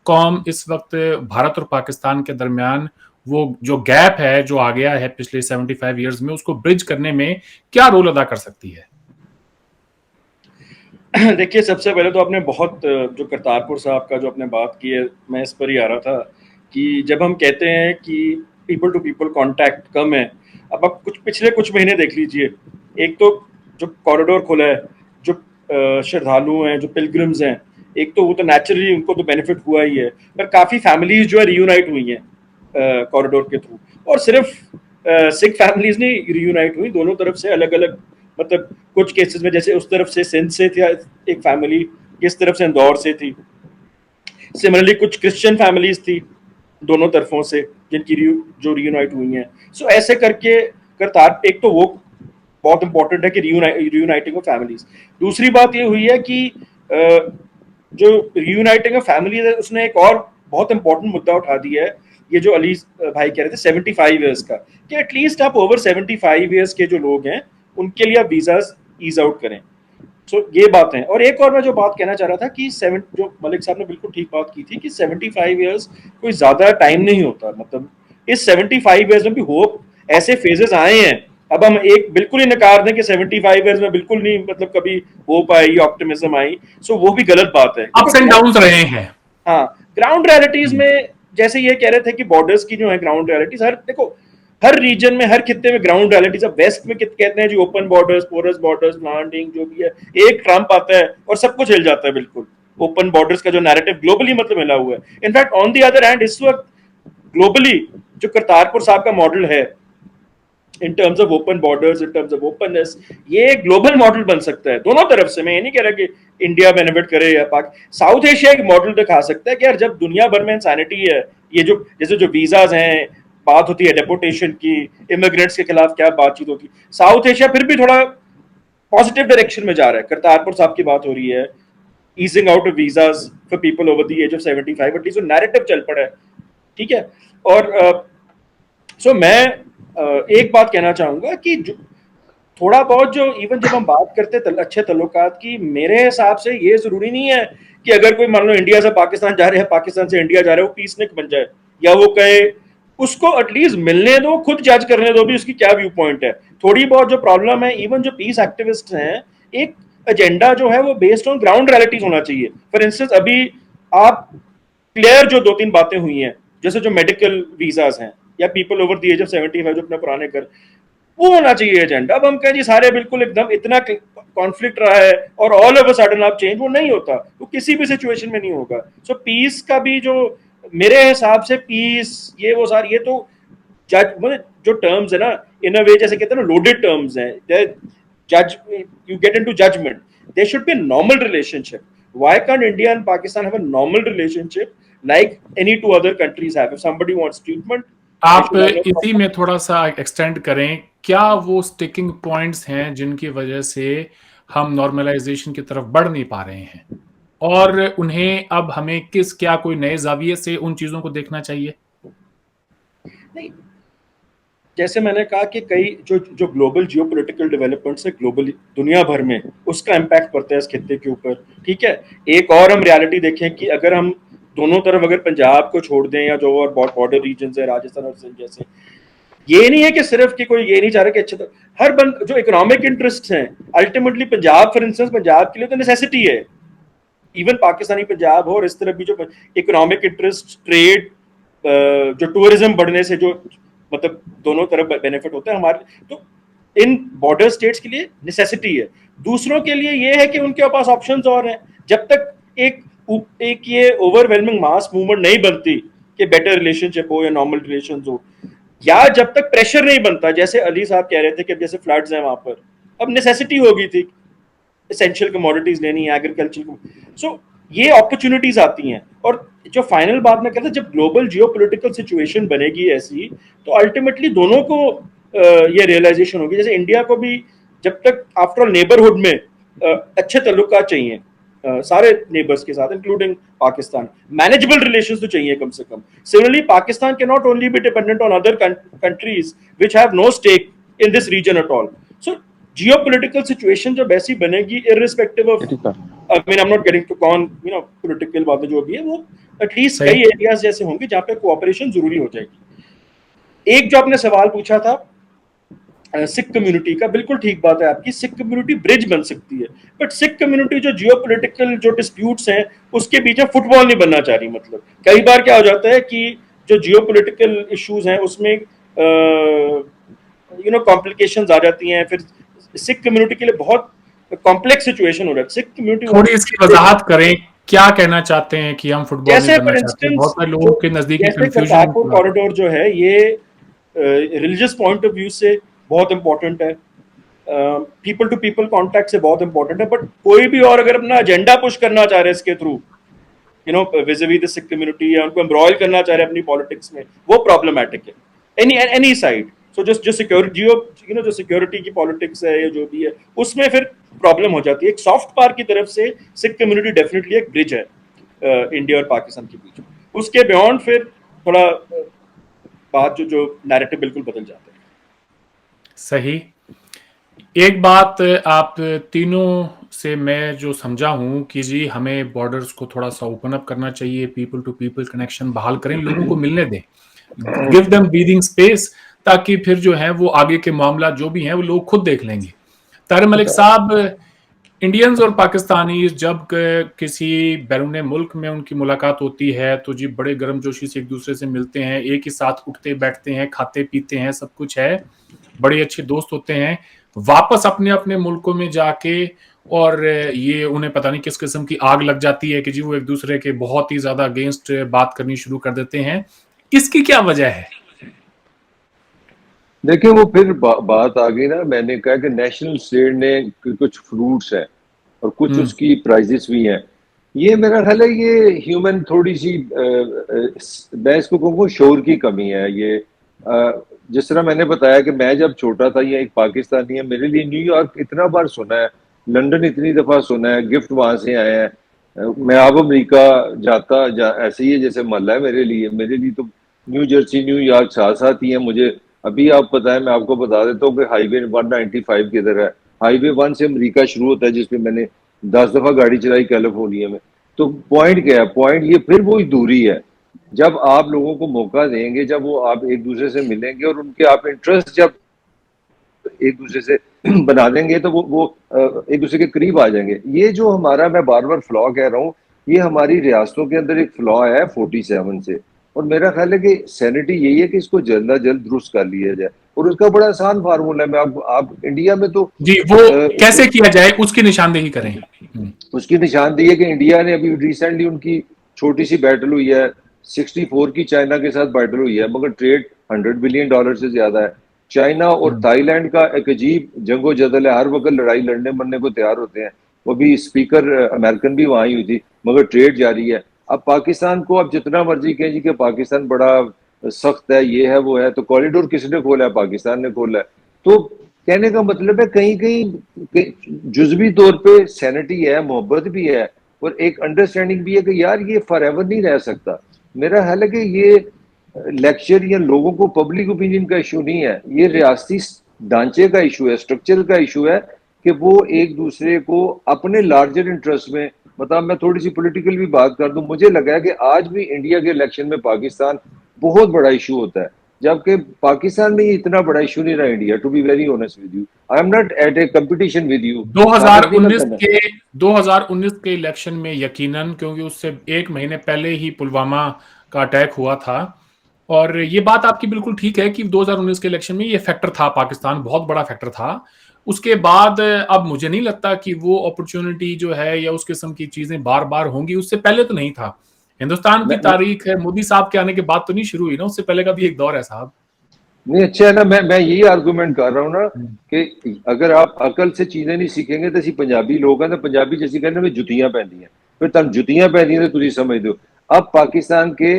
Speaker 1: कौम इस वक्त भारत और पाकिस्तान के दरमियान वो जो गैप है जो आ गया है पिछले 75 इयर्स में, उसको ब्रिज करने में क्या रोल अदा कर सकती है?
Speaker 4: देखिए, सबसे पहले तो आपने बहुत जो करतारपुर साहब का जो आपने बात की है, मैं इस पर ही आ रहा था कि जब हम कहते हैं कि पीपल टू पीपल कांटेक्ट कम है, अब आप पिछले कुछ महीने देख लीजिए। एक तो जो कॉरिडोर खुला है, जो श्रद्धालु हैं, जो पिलग्रिम्स हैं, एक तो वो तो नेचुरली उनको तो बेनिफिट हुआ ही है, पर काफ़ी फैमिलीज जो है रियूनाइट हुई हैं कॉरिडोर के थ्रू। और सिर्फ सिख फैमिलीज नहीं रियूनाइट हुई, दोनों तरफ से अलग अलग, मतलब कुछ केसेस में जैसे उस तरफ से सिंध से थी एक फैमिली, इस तरफ से इंदौर से थी। सिमिलरली कुछ क्रिश्चियन फैमिलीज थी दोनों तरफों से जिनकी जो रियूनाइट हुई हैं। सो ऐसे करके करतार, एक तो वो बहुत इंपॉर्टेंट है कि रियूनाइटिंग ऑफ फैमिलीज। दूसरी बात ये हुई है कि जो रियूनाइटिंग ऑफ फैमिलीज है, उसने एक और बहुत इंपॉर्टेंट मुद्दा उठा दिया है, ये जो अली भाई कह रहे थे 75 ईयर्स का, कि एटलीस्ट आप ओवर 75 ईयर्स के जो लोग हैं उनके लिए आप वीजाज ईज आउट करें। सो ये बात है। और एक और मैं जो बात कहना चाह रहा था कि जो मलिक साहब ने बिल्कुल ठीक बात की थी कि 75 ईयर्स कोई ज्यादा टाइम नहीं होता। मतलब इस 75 ईयर्स में भी होप, ऐसे फेजेस आए हैं। अब हम एक बिल्कुल ही नकार दें कि 75 ईयर्स में बिल्कुल नहीं, मतलब कभी होप आई, ऑप्टिमिज्म आई, सो वो भी गलत बात है।
Speaker 1: अप्स एंड डाउन्स रहे हैं।
Speaker 4: हाँ, ग्राउंड रियलिटीज में जैसे ये कह रहे थे कि बॉर्डर्स की जो है ग्राउंड रियलिटीज, हर रीजन में, हर खित्ते में ग्राउंड रियलिटीज। अब वेस्ट में कहते हैं जी open borders, porous borders, landing जो भी है, एक ट्रंप आता है और सब कुछ हिल जाता है। बिल्कुल ओपन बॉर्डर्स का जो नैरेटिव ग्लोबली मतलब हिला हुआ है। In fact on the other hand, इस वक्त ग्लोबली जो करतारपुर साहब का मॉडल है in terms of open borders, in terms of openness, ये ग्लोबल मॉडल बन सकता है दोनों तरफ से। मैं ये नहीं कह रहा कि इंडिया बेनिफिट करे या पाक, साउथ एशिया एक मॉडल दिखा सकता है कि यार जब दुनिया भर में इंसानिटी है, ये जो जैसे जो वीजाज हैं, बात होती है डेपोटेशन की, इमिग्रेंट्स के खिलाफ क्या बातचीत होती है, साउथ एशिया फिर भी थोड़ा पॉजिटिव डायरेक्शन में जा रहा है। करतारपुर साहब की बात हो रही है, easing out of visas for people over the age of 75, at least जो नैरेटिव चल पड़ा है, ठीक है। और सो मैं एक बात कहना चाहूंगा कि थोड़ा बहुत जो इवन जब हम बात करते अच्छे तल्लुकात की, मेरे हिसाब से ये जरूरी नहीं है कि अगर कोई मान लो इंडिया से पाकिस्तान जा रहे हैं, पाकिस्तान से इंडिया जा रहे हो, पीसनिक बन जाए, या वो कहे, उसको एटलीस्ट मिलने दो, खुद जज करने दो भी उसकी क्या व्यू पॉइंट है। थोड़ी बहुत जो प्रॉब्लम है, इवन जो पीस एक्टिविस्ट हैं, एक एजेंडा जो है वो बेस्ड ऑन ग्राउंड रियलिटीज होना चाहिए। फॉर इंस्टेंस अभी आप क्लियर जो 2-3 बातें हुई हैं, जैसे जो मेडिकल वीजाज हैं या people over the age of 75 जो अपने पुराने घर, वो होना चाहिए एजेंडा। अब हम कहें जी सारे बिल्कुल एकदम इतना कॉन्फ्लिक्ट रहा है और ऑल ऑफ अ सडन आप चेंज, वो नहीं होता, वो किसी भी सिचुएशन में नहीं होगा। सो पीस का भी जो मेरे हिसाब से पीस, ये वो सारी, ये तो जज, मतलब जो टर्म्स है ना, इन अ वे जैसे कहते हैं ना, लोडेड टर्म्स हैं। जज, you get into judgment, there should be a normal relationship. Why can't India and Pakistan have a normal relationship like any two other countries have? If somebody wants treatment,
Speaker 1: आप इसी में थोड़ा सा extend करें, क्या वो स्टिकिंग पॉइंट्स हैं जिनकी वजह से हम नॉर्मलाइजेशन की तरफ बढ़ नहीं पा रहे हैं, और उन्हें अब हमें क्या कोई नए जाविये से उन चीजों को देखना चाहिए?
Speaker 4: नहीं, जैसे मैंने कहा कि कई जो ग्लोबल जियोपॉलिटिकल डेवलपमेंट्स है ग्लोबली दुनिया भर में, उसका इम्पैक्ट पड़ता है इस खित्ते के ऊपर, ठीक है। एक और हम रियलिटी देखें कि अगर हम दोनों तरफ अगर पंजाब को छोड़ दें या जो और बॉर्डर रीजन है, राजस्थान और सिंध जैसे, ये नहीं है कि सिर्फ कि कोई ये नहीं चाह रहा कि अच्छा, हर बंद जो इकोनॉमिक इंटरेस्ट हैं, ultimately Punjab for instance, Punjab के लिए तो नेसेसिटी है, इवन पाकिस्तानी पंजाब हो, और इस तरफ भी जो इकोनॉमिक इंटरेस्ट, ट्रेड, जो टूरिज्म बढ़ने से जो मतलब दोनों तरफ बेनिफिट होता है हमारे, तो इन बॉर्डर स्टेट्स के लिए नेसेसिटी है। दूसरों के लिए ये है कि उनके पास ऑप्शंस और हैं। जब तक एक ये ओवरवेलमिंग मास मूवमेंट नहीं बनती कि बेटर रिलेशनशिप हो या नॉर्मल रिलेशंस हो, या जब तक प्रेशर नहीं बनता, जैसे अली साहब कह रहे थे कि जैसे फ्लड्स हैं वहां पर, अब नेसेसिटी होगी थी एसेंशियल कमोडिटीज लेनी है, एग्रीकल्चर। सो ये अपॉर्चुनिटीज आती हैं। और जो फाइनल बात मैं कहता हूं, जब ग्लोबल जियोपॉलिटिकल सिचुएशन बनेगी ऐसी, तो अल्टीमेटली दोनों को ये रियलाइजेशन होगी। जैसे इंडिया को भी जब तक आफ्टर ऑल नेबरहुड में अच्छे तल्लुकात चाहिए सारे नेबर्स के साथ, इंक्लूडिंग पाकिस्तान, मैनेजेबल रिलेशंस तो चाहिए कम से कम। Similarly Pakistan can not only be dependent on other countries which have no stake in this region at all. So geopolitical situation जब ऐसी बनेगी, irrespective of, I mean I am not getting to political बातें जो भी है, वो at least कई areas जैसे होंगे जहां पे कोऑपरेशन जरूरी हो जाएगी। एक जो आपने सवाल पूछा था सिख कम्युनिटी का, बिल्कुल ठीक बात है आपकी, सिख कम्युनिटी ब्रिज बन सकती है, बट सिख कम्युनिटी जो जियोपॉलिटिकल जो डिस्प्यूट्स हैं उसके बीच में फुटबॉल नहीं बनना चाह रही। मतलब कई बार क्या हो जाता है कि जो जियोपॉलिटिकल इश्यूज हैं उसमें कॉम्प्लिकेशंस आ जाती हैं, फिर सिख कम्युनिटी के लिए बहुत कॉम्प्लेक्स सिचुएशन हो रहा है। सिख कम्युनिटी
Speaker 1: थोड़ी इसकी वजाहत करें, क्या कहना चाहते हैं कि हम फुटबॉल नहीं
Speaker 4: जैसे
Speaker 1: बनना
Speaker 4: फॉर
Speaker 1: चाहते?
Speaker 4: इंस्टेंस
Speaker 1: बहुत सारे लोगों के नजदीक
Speaker 4: जैसे
Speaker 1: कंफ्यूजन
Speaker 4: करतारपुर कॉरिडोर जो है, ये रिलीजियस पॉइंट ऑफ व्यू से बहुत इंपॉर्टेंट है, पीपल टू पीपल कॉन्टैक्ट से बहुत इंपॉर्टेंट है, बट कोई भी और अगर अपना एजेंडा पुश करना चाह रहे हैं इसके थ्रू, विज़िवी द सिख कम्युनिटी, या उनको एम्ब्रॉयल करना चाह रहे हैं अपनी पॉलिटिक्स में, वो प्रॉब्लमैटिक है एनी साइड। सो जो सिक्योरिटी जो सिक्योरिटी की पॉलिटिक्स है, या जो भी है, उसमें फिर प्रॉब्लम हो जाती है। एक सॉफ्ट पावर की तरफ से सिख कम्युनिटी डेफिनेटली एक ब्रिज है इंडिया और पाकिस्तान के बीच में। उसके बियॉन्ड फिर थोड़ा बात जो नैरेटिव बिल्कुल बदल जाते हैं।
Speaker 1: सही। एक बात आप तीनों से मैं जो समझा हूं कि जी हमें बॉर्डर्स को थोड़ा सा ओपन अप करना चाहिए, पीपल टू पीपल कनेक्शन बहाल करें, लोगों को मिलने दें, गिव देम ब्रीदिंग स्पेस, ताकि फिर जो है वो आगे के मामला जो भी हैं वो लोग खुद देख लेंगे। तारिक मलिक साहब, इंडियंस और पाकिस्तानी जब किसी बैरून मुल्क में उनकी मुलाकात होती है तो जी बड़े गर्मजोशी से एक दूसरे से मिलते हैं, एक ही साथ उठते बैठते हैं, खाते पीते हैं, सब कुछ है, बड़े अच्छे दोस्त होते हैं। वापस अपने अपने मुल्कों में जाके और ये उन्हें पता नहीं किस किस्म की आग लग जाती है कि जी वो एक दूसरे के बहुत ही ज्यादा अगेंस्ट बात करनी शुरू कर देते हैं। इसकी क्या वजह है?
Speaker 2: देखिए, वो फिर बात आ गई ना, मैंने कहा कि नेशनल स्टेट ने कुछ फ्रूट्स हैं और कुछ उसकी प्राइजेस भी हैं। ये मेरा ख्याल है ये ह्यूमन थोड़ी सी मैं इसको कहूँगा शोर की कमी है। ये जिस तरह मैंने बताया कि मैं जब छोटा था, ये एक पाकिस्तानी है, मेरे लिए न्यूयॉर्क इतना बार सुना है, लंदन इतनी दफा सुना है, गिफ्ट वहां से आए हैं। मैं अब अमेरिका ऐसे ही है जैसे मोहल्ला है मेरे लिए तो न्यू जर्सी न्यूयॉर्क साथ साथ ही है। मुझे अभी आप पता है, मैं आपको बता देता हूँ कि हाईवे 195 किधर है। हाईवे 1 से अमेरिका शुरू होता है, जिसपे मैंने 10 दफा गाड़ी चलाई कैलिफोर्निया में। तो पॉइंट क्या है? पॉइंट ये फिर वो दूरी है। जब आप लोगों को मौका देंगे, जब वो आप एक दूसरे से मिलेंगे और उनके आप इंटरेस्ट जब एक दूसरे से बना देंगे, तो वो एक दूसरे के करीब आ जाएंगे। ये जो हमारा, मैं बार बार फ्लॉ कह रहा हूँ, ये हमारी रियासतों के अंदर एक फ्लॉ है 47 से। और मेरा ख्याल है कि सैनिटी यही है कि इसको जल्द अज जल्द दुरुस्त कर लिया जाए, और उसका बड़ा आसान फार्मूला है। मैं आप इंडिया में तो
Speaker 1: जी वो कैसे किया जाए उसकी निशानदेही करें।
Speaker 2: उसकी निशानदेही है कि इंडिया ने अभी रिसेंटली उनकी छोटी सी बैटल हुई है, 64 की चाइना के साथ बैटल हुई है, मगर ट्रेड $100 बिलियन से ज्यादा है। चाइना और थाईलैंड का एक अजीब जंगो जदल है, हर वक्त लड़ाई लड़ने मरने को तैयार होते हैं। वो भी स्पीकर अमेरिकन भी वहां ही हुई थी, मगर ट्रेड जारी है। अब पाकिस्तान को आप जितना मर्जी कहें जी कि पाकिस्तान बड़ा सख्त है, ये है वो है, तो कॉरिडोर किसने खोला है? पाकिस्तान ने खोला है। तो कहने का मतलब है कहीं कहीं जुजवी तौर पे सैनिटी है, मोहब्बत भी है, और एक अंडरस्टैंडिंग भी है कि यार ये फॉरएवर नहीं रह सकता। मेरा ख्याल है कि ये लेक्चर या लोगों को पब्लिक ओपिनियन का इशू नहीं है, ये रियासती ढांचे का इशू है, स्ट्रक्चर का इशू है कि वो एक दूसरे को अपने लार्जर इंटरेस्ट में, मतलब मैं थोड़ी सी पॉलिटिकल भी बात कर दूं, मुझे लगा है कि आज भी इंडिया के इलेक्शन में पाकिस्तान बहुत बड़ा इशू होता है, जबकि पाकिस्तान में ये इतना बड़ा इशू नहीं रहा India. To be very honest with you, I am not at a competition with you.
Speaker 1: 2019 के इलेक्शन में यकीनन, क्योंकि उससे एक महीने पहले ही पुलवामा का अटैक हुआ था, और ये बात आपकी बिल्कुल ठीक है कि 2019 के इलेक्शन में ये फैक्टर था, पाकिस्तान बहुत बड़ा फैक्टर था। उसके बाद अब मुझे नहीं लगता कि वो अपॉर्चुनिटी जो है या उस किस्म की चीजें बार बार होंगी। उससे पहले तो नहीं था। हिंदुस्तान की तारीख है मोदी साहब के आने के बाद तो नहीं शुरू हुई ना, उससे पहले का भी एक दौर है साहब।
Speaker 2: नहीं अच्छा है ना, मैं यही आर्गूमेंट कर रहा हूँ ना कि अगर आप अकल से चीजें नहीं सीखेंगे तो ਅਸੀਂ पंजाबी लोग हैं तो पंजाबी जैसी कहने में जुतियां पहनती हैं, फिर तुम जुतियां पहनी तो तुम समझ दो। अब पाकिस्तान के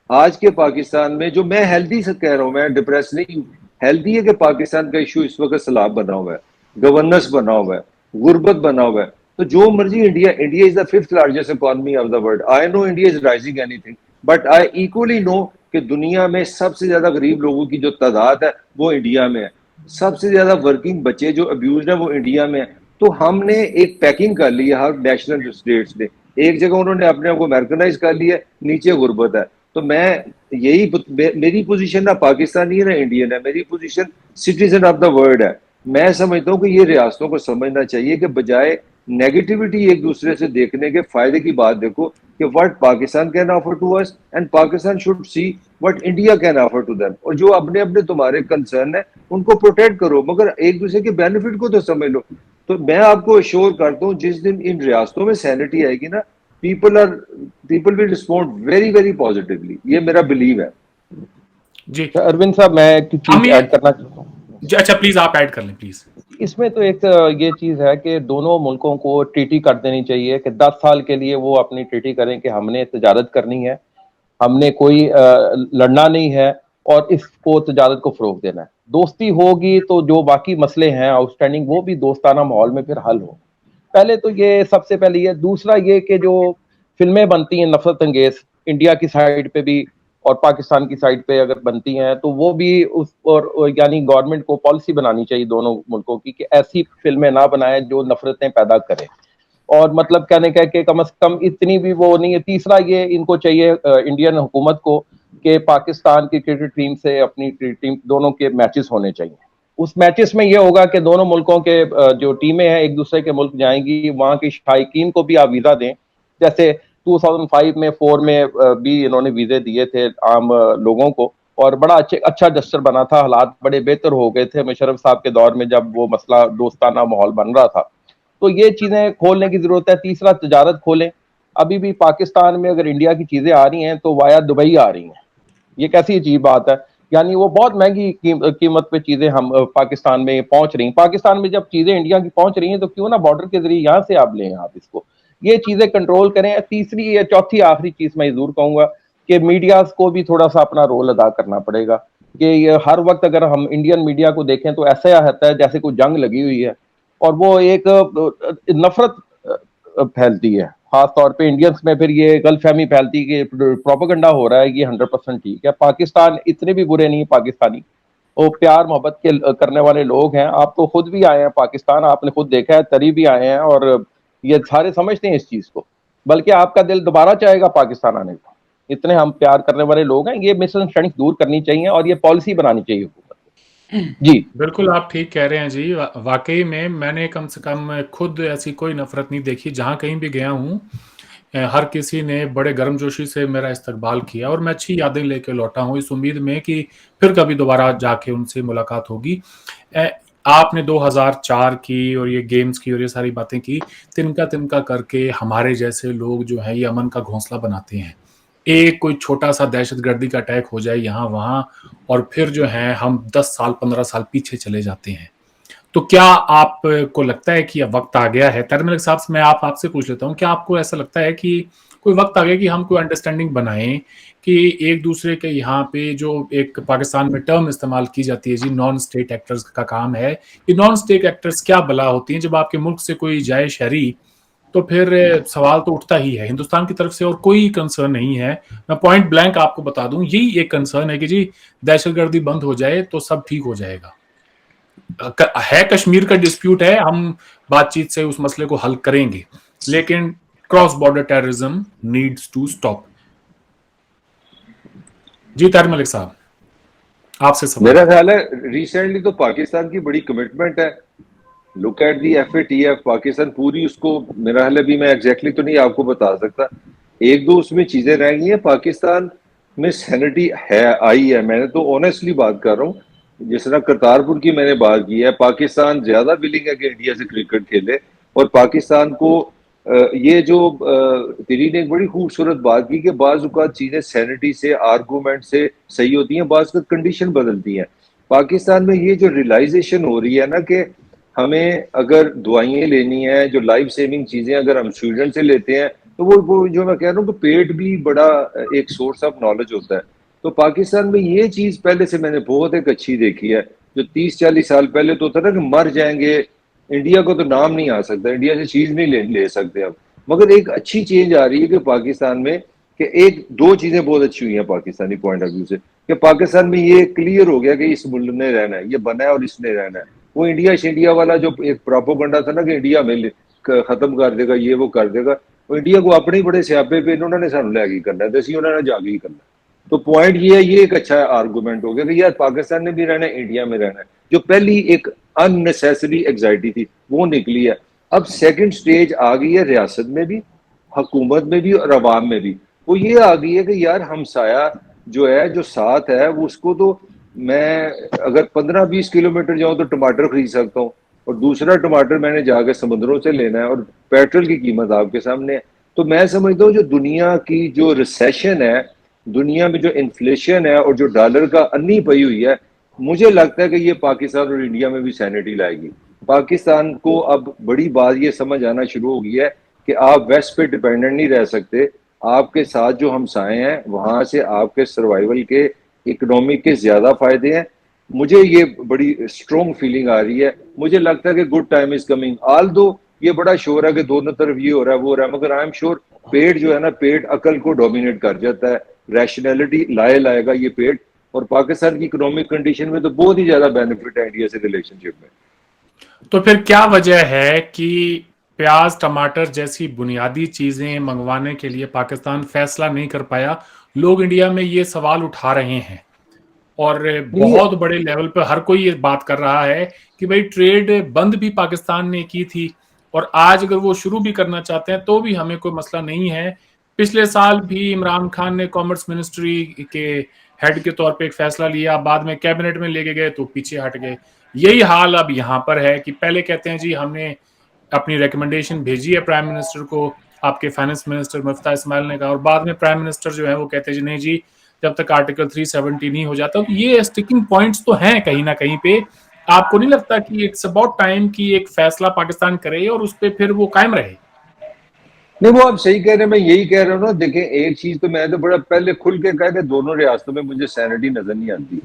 Speaker 2: आज के पाकिस्तान में जो मैं हेल्दी से कह रहा हूँ, मैं डिप्रेस नहीं हूँ, हेल्दी है कि पाकिस्तान का इशू इस वक्त सैलाब बना हुआ है, गवर्नेंस बना हुआ है, गुर्बत बना हुआ है। तो जो मर्जी India India is the 5th largest economy of the world. I know India is rising anything, but I equally know कि दुनिया में सबसे ज्यादा गरीब लोगों की जो तादाद है वो इंडिया में है, सबसे ज्यादा वर्किंग बच्चे जो अब्यूज है वो इंडिया में है। तो हमने एक पैकिंग कर ली है हर नेशनल स्टेट्स ने, एक जगह उन्होंने अपने आप को अमेरिकनाइज कर लिया, नीचे गुर्बत है। तो मैं यही मेरी पोजीशन ना पाकिस्तानी है ना इंडियन है, मेरी position citizen of the world है। मैं समझता हूँ कि ये रियासतों को समझना चाहिए कि बजाय नेगेटिविटी एक दूसरे से देखने के फायदे की बात देखो कि what Pakistan can offer to us and Pakistan should see what India can offer to them. और जो अपने अपने तुम्हारे कंसर्न है उनको प्रोटेक्ट करो, मगर एक दूसरे के बेनिफिट को तो समझ लो। तो मैं आपको अश्योर करता हूँ जिस दिन इन रियासतों में सैनिटी आएगी ना, people will respond very very positively, ये मेरा बिलीव है।
Speaker 1: जी
Speaker 3: अरविंद साहब, मैं एक
Speaker 1: हम
Speaker 3: चीज
Speaker 1: ये
Speaker 3: ऐड करना चाहता हूँ
Speaker 1: अच्छा प्लीज आप ऐड कर लें प्लीज।
Speaker 3: इसमें। तो एक ये चीज है कि दोनों मुल्कों को ट्रीटी कर देनी चाहिए कि 10 साल के लिए वो अपनी ट्रीटी करें कि हमने तजारत करनी है, हमने कोई लड़ना नहीं है और इसको तजारत को फरोग देना है। दोस्ती होगी तो जो बाकी मसले हैं आउटस्टैंडिंग वो भी दोस्ताना माहौल में फिर हल हो। पहले तो ये सबसे पहले ये, दूसरा ये कि जो फिल्में बनती हैं नफरत अंगेज इंडिया की साइड पे भी और पाकिस्तान की साइड पे अगर बनती हैं तो वो भी उस और यानी गवर्नमेंट को पॉलिसी बनानी चाहिए दोनों मुल्कों की कि ऐसी फिल्में ना बनाएं जो नफरतें पैदा करें। और मतलब कहने का कि कम से कम इतनी भी वो नहीं है। तीसरा ये इनको चाहिए इंडियन हुकूमत को कि पाकिस्तान की क्रिकेट टीम से अपनी टीम दोनों के मैचेस होने चाहिए। उस मैचेस में ये होगा कि दोनों मुल्कों के जो टीमें हैं एक दूसरे के मुल्क जाएंगी, वहां की शायकीन को भी आप वीजा दें। जैसे 2005 में 4 में भी इन्होंने वीजे दिए थे आम लोगों को और बड़ा अच्छा जस्टर बना था, हालात बड़े बेहतर हो गए थे मुशर्रफ साहब के दौर में जब वो मसला दोस्ताना माहौल बन रहा था। तो ये चीजें खोलने की जरूरत है। तीसरा, तजारत खोलें। अभी भी पाकिस्तान में अगर इंडिया की चीजें आ रही हैं तो वाया दुबई आ रही हैं, ये कैसी अजीब बात है। यानी वो बहुत महंगी कीमत पे चीजें हम पाकिस्तान में पहुंच रही हैं। पाकिस्तान में जब चीजें इंडिया की पहुंच रही हैं तो क्यों ना बॉर्डर के जरिए यहाँ से आप लें आप इसको, ये चीजें कंट्रोल करें। तीसरी या चौथी आखिरी चीज मैं जरूर कहूंगा कि मीडिया को भी थोड़ा सा अपना रोल अदा करना पड़ेगा कि ये हर वक्त अगर हम इंडियन मीडिया को देखें तो ऐसा रहता है जैसे कोई जंग लगी हुई है और वो एक नफरत फैलती है, खास तौर पे इंडियंस में। फिर ये गलतफहमी फैलती है कि प्रोपेगेंडा हो रहा है, ये 100% ठीक है। पाकिस्तान इतने भी बुरे नहीं, पाकिस्तानी वो प्यार मोहब्बत के करने वाले लोग हैं। आप तो खुद भी आए हैं पाकिस्तान, आपने खुद देखा है, तरी भी आए हैं और ये सारे समझते हैं इस चीज को, बल्कि आपका दिल दोबारा चाहेगा पाकिस्तान आने को। इतने हम प्यार करने वाले लोग हैं। ये मिसअंडरस्टैंडिंग दूर करनी चाहिए और ये पॉलिसी बनानी चाहिए हुकूमत को। जी
Speaker 1: बिल्कुल आप ठीक कह रहे हैं जी। वाकई में मैंने कम से कम खुद ऐसी कोई नफरत नहीं देखी। जहाँ कहीं भी गया हूँ हर किसी ने बड़े गर्मजोशी से मेरा इस्तकबाल किया और मैं अच्छी यादें लेके लौटा हूँ इस उम्मीद में कि फिर कभी दोबारा जाके उनसे मुलाकात होगी। आपने 2004 की और ये गेम्स की और ये सारी बातें की, तिनका तिनका करके हमारे जैसे लोग जो हैं ये अमन का घोंसला बनाते हैं। एक कोई छोटा सा दहशतगर्दी का अटैक हो जाए यहाँ वहाँ और फिर जो है हम 10 साल 15 साल पीछे चले जाते हैं। तो क्या आपको लगता है कि अब वक्त आ गया है, तरमिल साहब से मैं आपसे पूछ लेता हूँ, क्या आपको ऐसा लगता है कि कोई वक्त आ गया कि हम कोई अंडरस्टैंडिंग बनाएं कि एक दूसरे के यहाँ पे जो एक पाकिस्तान में टर्म इस्तेमाल की जाती है जी नॉन स्टेट एक्टर्स का काम है, ये नॉन स्टेट एक्टर्स क्या भला होती हैं? जब आपके मुल्क से कोई जाए शहरी तो फिर सवाल तो उठता ही है। हिंदुस्तान की तरफ से और कोई कंसर्न नहीं है, मैं पॉइंट ब्लैंक आपको बता दूं, यही एक कंसर्न है कि जी दहशतगर्दी बंद हो जाए तो सब ठीक हो जाएगा। है कश्मीर का डिस्प्यूट है, हम बातचीत से उस मसले को हल करेंगे, लेकिन cross border terrorism needs to stop. जी तारिक मलिक साहब आपसे सवाल।
Speaker 2: मेरा ख्याल है रिसेंटली तो पाकिस्तान की बड़ी कमिटमेंट है। Look at the FATF Pakistan पूरी, उसको मेरा ख्याल अभी मैं एग्जैक्टली तो नहीं आपको बता सकता, एक दो उसमें चीजें रह गई हैं। पाकिस्तान में सैनिटी है आई है, मैंने तो ऑनेस्टली बात कर रहा हूँ। जिस तरह करतारपुर की मैंने बात की है, पाकिस्तान ज्यादा विलिंग है कि इंडिया से क्रिकेट खेले। और पाकिस्तान को ये जो तेरी ने एक बड़ी खूबसूरत बात की कि बाज़ औक़ात चीजें सैनिटी से आर्गूमेंट से सही होती हैं, बाज़ कंडीशन बदलती हैं। पाकिस्तान में ये जो रियलाइजेशन हो रही है ना कि हमें अगर दवाइयाँ लेनी है, जो लाइफ सेविंग चीजें अगर हम स्वीडन से लेते हैं, तो वो जो मैं कह रहा हूँ कि पेट भी बड़ा एक सोर्स ऑफ नॉलेज होता है। तो पाकिस्तान में ये चीज पहले से मैंने बहुत एक अच्छी देखी है। जो 30-40 साल पहले तो होता ना कि मर जाएंगे, इंडिया को तो नाम नहीं आ सकता, इंडिया से चीज नहीं ले सकते अब। मगर एक अच्छी चेंज आ रही है कि पाकिस्तान में कि एक दो चीजें बहुत अच्छी हुई हैं पाकिस्तानी पॉइंट ऑफ व्यू से, कि पाकिस्तान में ये क्लियर हो गया कि इस मुल्क ने रहना है, ये बना है और इसने रहना है। वो इंडिया वाला जो एक प्रोपोगंडा था ना कि इंडिया में खत्म कर देगा, ये वो कर देगा, वो इंडिया को अपने बड़े स्यापे पे उन्होंने सानू लैगी करना है, तो उन्होंने जाके ही करना है। तो पॉइंट ये है, ये एक अच्छा आर्गूमेंट हो गया कि यार पाकिस्तान में भी रहना है, इंडिया में रहना है। जो पहली एक अननेसेसरी एग्जाइटी थी वो निकली है। अब सेकंड स्टेज आ गई है रियासत में भी, हुकूमत में भी और अवाम में भी। वो ये आ गई है कि यार हमसाया जो है, जो साथ है, वो उसको तो मैं अगर 15-20 किलोमीटर जाऊं तो टमाटर खरीद सकता हूँ, और दूसरा टमाटर मैंने जाकर समुद्रों से लेना है, और पेट्रोल की कीमत आपके सामने है। तो मैं समझता हूँ जो दुनिया की जो रिसेशन है, दुनिया में जो इन्फ्लेशन है और जो डॉलर का अन्नी पई हुई है, मुझे लगता है कि ये पाकिस्तान और इंडिया में भी सैनिटी लाएगी। पाकिस्तान को अब बड़ी बात ये समझ आना शुरू हो गई है कि आप वेस्ट पे डिपेंडेंट नहीं रह सकते। आपके साथ जो हमसाए हैं वहां से आपके सर्वाइवल के, इकोनॉमिक के ज्यादा फायदे हैं। मुझे ये बड़ी स्ट्रॉन्ग फीलिंग आ रही है। मुझे लगता है कि good time is coming. All दो ये बड़ा शोर है कि दोनों तरफ ये हो रहा है वो हो रहा है, मगर आई एम श्योर पेट जो है ना, पेट अकल को डोमिनेट कर जाता है। रैशनैलिटी लाएगा ये पेट, और पाकिस्तान की इकोनॉमिक कंडीशन में तो बहुत ही ज्यादा बेनिफिट है इंडिया से रिलेशनशिप में।
Speaker 1: तो फिर क्या वजह है कि प्याज टमाटर जैसी बुनियादी चीजें मंगवाने के लिए पाकिस्तान फैसला नहीं कर पाया? लोग इंडिया में ये सवाल उठा रहे हैं और
Speaker 2: नहीं,
Speaker 1: बहुत बड़े लेवल पर हर कोई ये बात कर रहा है कि भाई ट्रेड बंद भी पाकिस्तान ने की थी, और आज अगर वो शुरू भी करना चाहते हैं तो भी हमें कोई मसला नहीं है। पिछले साल भी इमरान खान ने कॉमर्स मिनिस्ट्री के हेड के तौर पे एक फैसला लिया, बाद में कैबिनेट में लेके गए तो पीछे हट गए। यही हाल अब यहाँ पर है कि पहले कहते हैं जी हमने अपनी रिकमेंडेशन भेजी है प्राइम मिनिस्टर को, आपके फाइनेंस मिनिस्टर मुफ्ता इस्माइल ने कहा, और बाद में प्राइम मिनिस्टर जो है वो कहते हैं जी नहीं जी जब तक आर्टिकल 370 नहीं हो जाता। तो ये स्टिकिंग पॉइंट्स तो हैं कहीं ना कहीं पे। आपको नहीं लगता कि इट्स अबाउट टाइम कि एक फैसला पाकिस्तान करे और उस पर फिर वो कायम रहे?
Speaker 2: नहीं, वो आप सही कह रहे हैं, मैं यही कह रहा हूँ ना। देखें, एक चीज तो मैं तो बड़ा पहले खुल के कह रहे, दोनों रियासतों में मुझे सैनिटी नजर नहीं आती।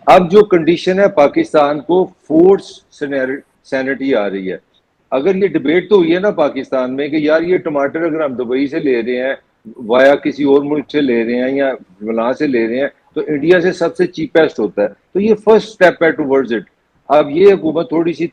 Speaker 2: अब जो कंडीशन है पाकिस्तान को फोर्स सैनिटी आ रही है। अगर ये डिबेट तो हुई है ना पाकिस्तान में कि यार ये टमाटर अगर हम दुबई से ले रहे हैं, वाया किसी और मुल्क से ले रहे हैं या वहां से ले रहे हैं, तो इंडिया से सबसे चीपेस्ट होता है। तो ये फर्स्ट स्टेप है टूवर्ड्स इट। अब ये हुकूमत थोड़ी सी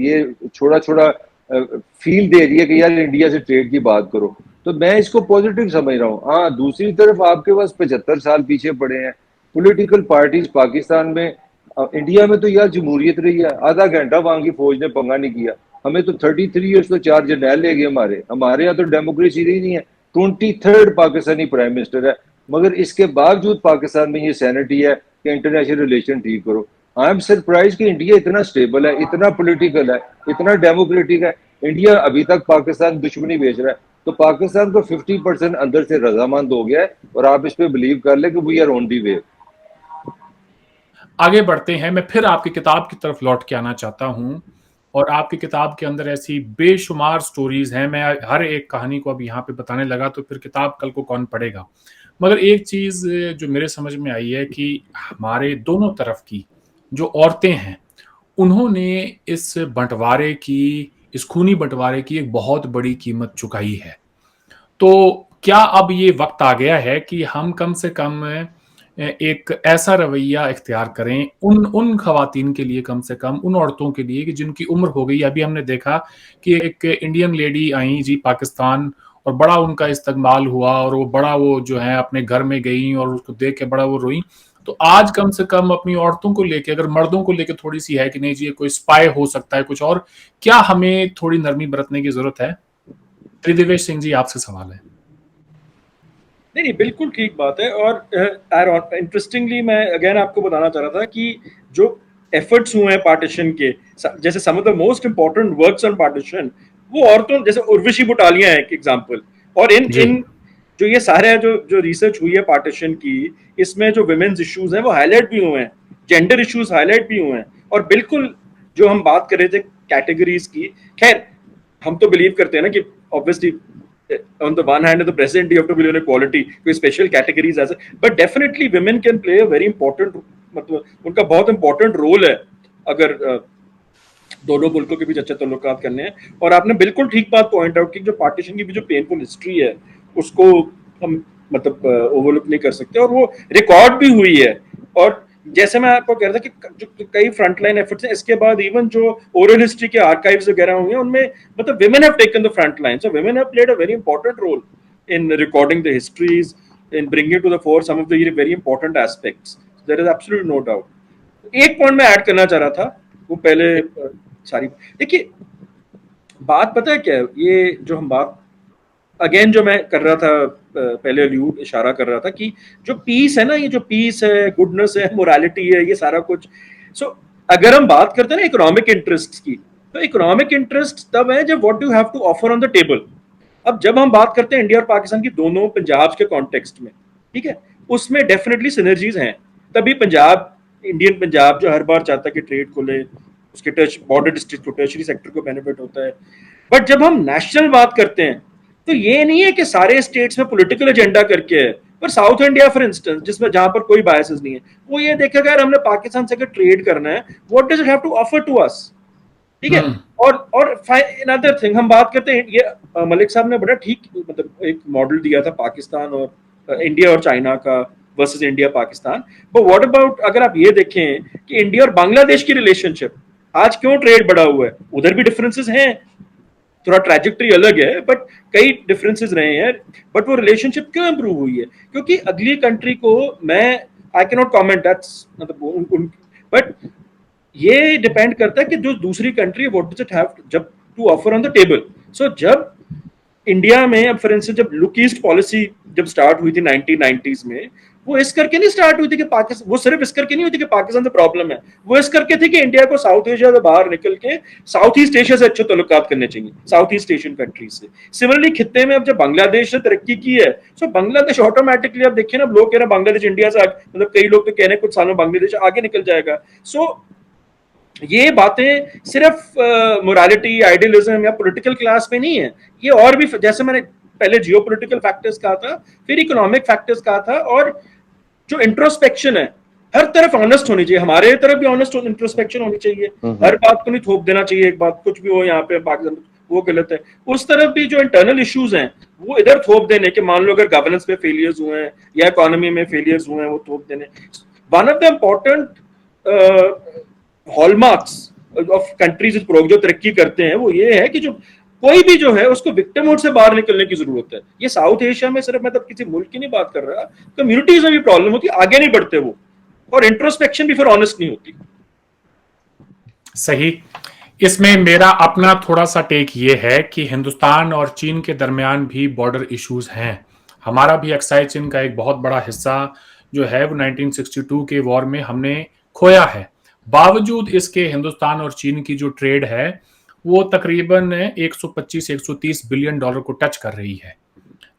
Speaker 2: ये छोड़ा छोड़ा फील दे रही है कि यार इंडिया से ट्रेड की बात करो, तो मैं इसको पॉजिटिव समझ रहा हूँ। हाँ, दूसरी तरफ आपके पास 75 साल पीछे पड़े हैं पॉलिटिकल पार्टीज पाकिस्तान में। इंडिया में तो यार जमहूरियत रही है, आधा घंटा वहां की फौज ने पंगा नहीं किया। हमें तो 33 ईयर्स तो 4 जर्नैल ले गए हमारे यहाँ तो डेमोक्रेसी रही नहीं है। 23rd पाकिस्तानी प्राइम मिनिस्टर है, मगर इसके बावजूद पाकिस्तान में ये सैनिटी है कि इंटरनेशनल रिलेशन ठीक करो। आई एम सरप्राइज कि इंडिया इतना स्टेबल है, इतना पॉलिटिकल है, इतना डेमोक्रेटिक है। इंडिया अभी तक पाकिस्तान दुश्मनी बेच रहा है। तो पाकिस्तान को 50% अंदर से रजामंद हो गया है, और आप इस पे बिलीव कर ले कि वी आर ऑन दी वे।
Speaker 1: आगे बढ़ते हैं। मैं फिर आपकी किताब की तरफ लौट के आना चाहता हूं, और आपकी किताब के अंदर ऐसी बेशुमार स्टोरीज हैं। मैं हर एक कहानी को अब यहाँ पे बताने लगा तो फिर किताब कल को कौन पढ़ेगा। मगर एक चीज जो मेरे समझ में आई है कि हमारे दोनों तरफ की जो औरतें हैं उन्होंने इस बंटवारे की, इस खूनी बंटवारे की एक बहुत बड़ी कीमत चुकाई है। तो क्या अब ये वक्त आ गया है कि हम कम से कम एक ऐसा रवैया इख्तियार करें उन उन खवातीन के लिए, कम से कम उन औरतों के लिए कि जिनकी उम्र हो गई। अभी हमने देखा कि एक इंडियन लेडी आई जी पाकिस्तान, और बड़ा उनका इस्तकबाल हुआ, और वो बड़ा वो जो है अपने घर में गई और उसको देख के बड़ा वो रोई। तो आज कम से कम अपनी औरतों को लेके, अगर मर्दों को लेके थोड़ी सी है कि नहीं जी ये कोई स्पाई हो सकता है कुछ और, क्या हमें थोड़ी नरमी बरतने की जरूरत है? त्रिदेवेश सिंह जी, आपसे सवाल है।
Speaker 4: नहीं नहीं, बिल्कुल ठीक बात है। और इंटरेस्टिंगली मैं अगेन आपको बताना चाह रहा था कि जो एफर्ट्स हुए हैं पार्टीशन के, जैसे some of the most important works on partition, वो औरतों जैसे उर्वशी बुटालिया है एक एग्जांपल। और इन
Speaker 1: जी।
Speaker 4: इन जो ये सारे जो जो रिसर्च हुई है पार्टीशन की, इसमें जो विमेन्स इश्यूज हैं वो हाईलाइट भी हुए हैं। जेंडर इश्यूज हाईलाइट भी हुए हैं। और बिल्कुल जो हम बात कर रहे थे कैटेगरीज की, खैर हम तो बिलीव करते हैं ना कि obviously on the one hand, the president, you have to believe in equality, कोई special categories ऐसे, but definitely women can play a very important, मतलब उनका बहुत important role है अगर दोनों मुल्कों के बीच अच्छे ताल्लुकात करने हैं। और आपने बिल्कुल ठीक बात पॉइंट आउट की, जो पार्टीशन की भी जो पेनफुल हिस्ट्री है उसको हम मतलब ओवरलुक नहीं कर सकते, और वो रिकॉर्ड भी हुई है। और जैसे मैं आपको कह रहा था कि जो कई फ्रंटलाइन एफर्ट्स हैं, इसके बाद इवन जो ओरल हिस्ट्री के आर्काइव्स वगैरह हुए हैं उनमें मतलब women have taken the front line, so women have played a very important role in recording the histories, in bringing to the fore some of the very important aspects. There is absolutely no doubt. एक point मैं add करना चाह रहा था, वो पहले सारी देखिए बात पता है क्या है, ये जो हम बात अगेन जो मैं कर रहा था पहले इशारा कर रहा था कि जो पीस है ना, ये जो पीस है, गुडनेस है, मोरालिटी है, ये सारा कुछ। सो अगर हम बात करते हैं ना इकोनॉमिक इंटरेस्ट की, तो इकोनॉमिक इंटरेस्ट तब है जब what you have to offer on the table. अब जब हम बात करते हैं इंडिया और पाकिस्तान की दोनों पंजाब के कॉन्टेक्स्ट में, ठीक है, उसमें डेफिनेटली सिनर्जीज हैं। तभी पंजाब, इंडियन पंजाब जो हर बार चाहता है कि ट्रेड खुले, उसके टच बॉर्डर डिस्ट्रिक्ट को, टर्शरी सेक्टर को बेनिफिट होता है। बट जब हम नेशनल बात करते हैं तो ये नहीं है कि सारे स्टेट्स में पॉलिटिकल एजेंडा करके है, पर साउथ इंडिया फॉर इंस्टेंस, जिसमें जहां पर कोई बायसेस नहीं है, वो ये देखेगा यार हमने पाकिस्तान से अगर ट्रेड करना है, what does it have to offer to us, ठीक है। और अनदर थिंग हम बात करते हैं, ये मलिक साहब ने बड़ा ठीक मतलब एक मॉडल दिया था पाकिस्तान और इंडिया और चाइना का versus India Pakistan. But what about अगर आप ये देखें कि इंडिया और बांग्लादेश की रिलेशनशिप, आज क्यों ट्रेड बढ़ा हुआ है, उधर भी डिफरेंसेस हैं, थोड़ा ट्रैजेक्टरी अलग है बट कई डिफरेंसेस रहे हैं, बट वो रिलेशनशिप क्यों इंप्रूव हुई है, क्योंकि अगली कंट्री को मैं I can not comment that's मतलब बट ये डिपेंड करता है कि जो दूसरी country what does it have जब to offer on the table. So जब इंडिया में अब फॉर इंस्टेंस जब लुक ईस्ट पॉलिसी जब स्टार्ट हुई थी 1990s में, वो इस करके नहीं स्टार्ट हुई थी कि पाकिस्तान, वो सिर्फ इस करके नहीं हुई थी कि पाकिस्तान से प्रॉब्लम है, वो इस करके थी कि इंडिया को साउथ एशिया से बाहर निकल के साउथ ईस्ट एशिया से अच्छे ताल्लुकात करने चाहिए, साउथ ईस्ट एशियन कंट्रीज से। सिमिलरली खित्ते में अब जब बांग्लादेश ने तरक्की की है, सो बांग्लादेश ऑटोमेटिकली, अब देखिए ना, लोग कह रहे हैं बांग्लादेश इंडिया से मतलब कई लोग तो कह रहे हैं कुछ सालों में बांग्लादेश आगे निकल जाएगा। सो ये बातें सिर्फ मोरालिटी, आइडियलिज्म या पॉलिटिकल क्लास पे नहीं है, ये और भी, जैसे मैंने पहले जियोपॉलिटिकल फैक्टर्स कहा था, फिर इकोनॉमिक फैक्टर्स कहा था, और जो इंट्रोस्पेक्शन है, हर तरफ ऑनेस्ट होनी चाहिए, हमारे तरफ भी ऑनेस्ट इंट्रोस्पेक्शन होनी चाहिए, हर बात को नहीं थोप देना चाहिए, एक बात कुछ भी हो यहाँ पे पाकिस्तान वो गलत है, उस तरफ भी जो इंटरनल इश्यूज हैं वो इधर थोप देने के, मान लो अगर गवर्नेंस पे फेलियर्स हुए हैं या इकोनॉमी में फेलियर्स हुए हैं, वो थोप देने। One of the important hallmarks of countries जो तरक्की करते हैं वो ये है कि जो कोई भी जो है उसको विक्टिमहुड से बाहर निकलने की जरूरत है। ये साउथ एशिया में सिर्फ मतलब किसी मुल्क की नहीं बात कर रहा, कम्युनिटीज में भी प्रॉब्लम होती है, आगे नहीं बढ़ते वो, और इंट्रोस्पेक्शन भी फिर ऑनेस्ट नहीं होती।
Speaker 1: सही। इसमें मेरा अपना थोड़ा सा टेक ये है कि हिंदुस्तान और चीन के दरमियान भी बॉर्डर इश्यूज हैं। हमारा भी अक्साई चीन का एक बहुत बड़ा हिस्सा जो है वो 1962 के वॉर में हमने खोया है। बावजूद इसके हिंदुस्तान और चीन की जो ट्रेड है वो तकरीबन 125-130 बिलियन डॉलर को टच कर रही है।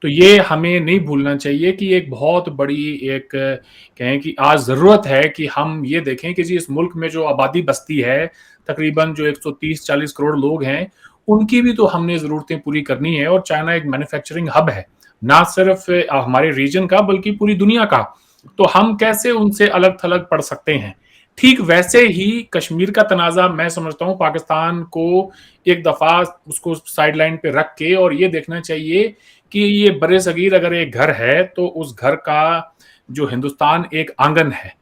Speaker 1: तो ये हमें नहीं भूलना चाहिए कि एक बहुत बड़ी एक कहें कि आज ज़रूरत है कि हम ये देखें कि जी इस मुल्क में जो आबादी बस्ती है, तकरीबन जो 130-40 करोड़ लोग हैं, उनकी भी तो हमने ज़रूरतें पूरी करनी है। और चाइना एक मैन्युफैक्चरिंग हब है, ना सिर्फ हमारे रीजन का बल्कि पूरी दुनिया का। तो हम कैसे उनसे अलग थलग पड़ सकते हैं। ठीक वैसे ही कश्मीर का तनाज़ा मैं समझता हूँ पाकिस्तान को एक दफ़ा उसको साइड लाइन पे रख के और ये देखना चाहिए कि ये बड़े सगीर अगर एक घर है तो उस घर का जो हिंदुस्तान एक आंगन है,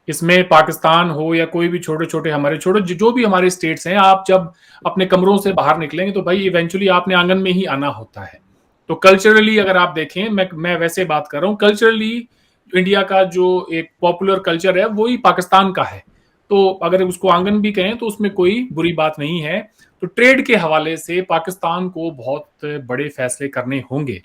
Speaker 1: इसमें पाकिस्तान हो या कोई भी छोटे छोटे हमारे छोटे जो भी हमारे स्टेट्स हैं, आप जब अपने कमरों से बाहर निकलेंगे तो भाई इवेंचुअली आपने आंगन में ही आना होता है। तो कल्चरली अगर आप देखें, मैं वैसे बात कर रहा हूँ, कल्चरली इंडिया का जो एक पॉपुलर कल्चर है वही पाकिस्तान का है। तो अगर उसको आंगन भी कहें तो उसमें कोई बुरी बात नहीं है। तो ट्रेड के हवाले से पाकिस्तान को बहुत बड़े फैसले करने होंगे।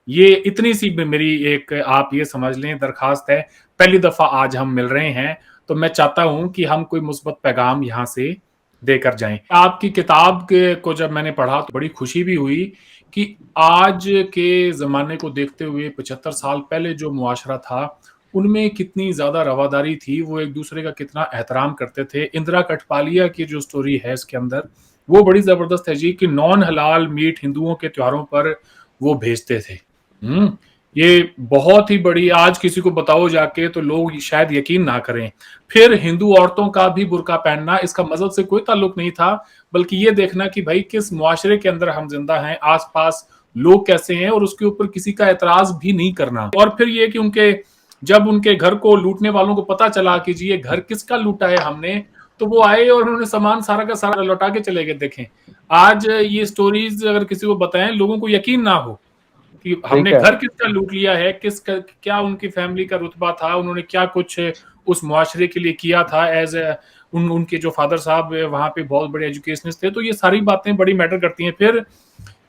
Speaker 1: ये इतनी सी मेरी एक आप ये समझ लें दरखास्त है। पहली दफा आज हम मिल रहे हैं तो मैं चाहता हूं कि हम कोई मुस्बत पैगाम यहां से देकर जाएं। आपकी किताब को जब मैंने पढ़ा तो बड़ी खुशी भी हुई कि आज के ज़माने को देखते हुए 75 साल पहले जो मुआशरा था उनमें कितनी ज़्यादा रवादारी थी, वो एक दूसरे का कितना एहतराम करते थे। इंदिरा कठपालिया की जो स्टोरी है इसके अंदर, वो बड़ी ज़बरदस्त है जी कि नॉन हलाल मीट हिंदुओं के त्योहारों पर वो भेजते थे। ये बहुत ही बड़ी, आज किसी को बताओ जाके तो लोग शायद यकीन ना करें। फिर हिंदू औरतों का भी बुर्का पहनना, इसका मज़हब से कोई ताल्लुक नहीं था, बल्कि ये देखना कि भाई किस मुआशरे के अंदर हम जिंदा हैं, आसपास लोग कैसे हैं, और उसके ऊपर किसी का एतराज भी नहीं करना। और फिर ये कि जब उनके घर को लूटने वालों को पता चला कि जी ये घर किसका लूटा है हमने, तो वो आए और उन्होंने सामान सारा का सारा लौटा के चले गए। देखें, आज ये स्टोरीज अगर किसी को बताएं, लोगों को यकीन ना हो कि हमने
Speaker 3: ठीक है।
Speaker 1: घर किसका लूट लिया है, क्या उनकी फैमिली का रुतबा था, उन्होंने क्या कुछ उस मुआशरे के लिए किया था, उनके जो फादर साहब वहां पे बहुत बड़े एजुकेशनिस्ट थे। तो ये सारी बातें बड़ी मैटर करती हैं। फिर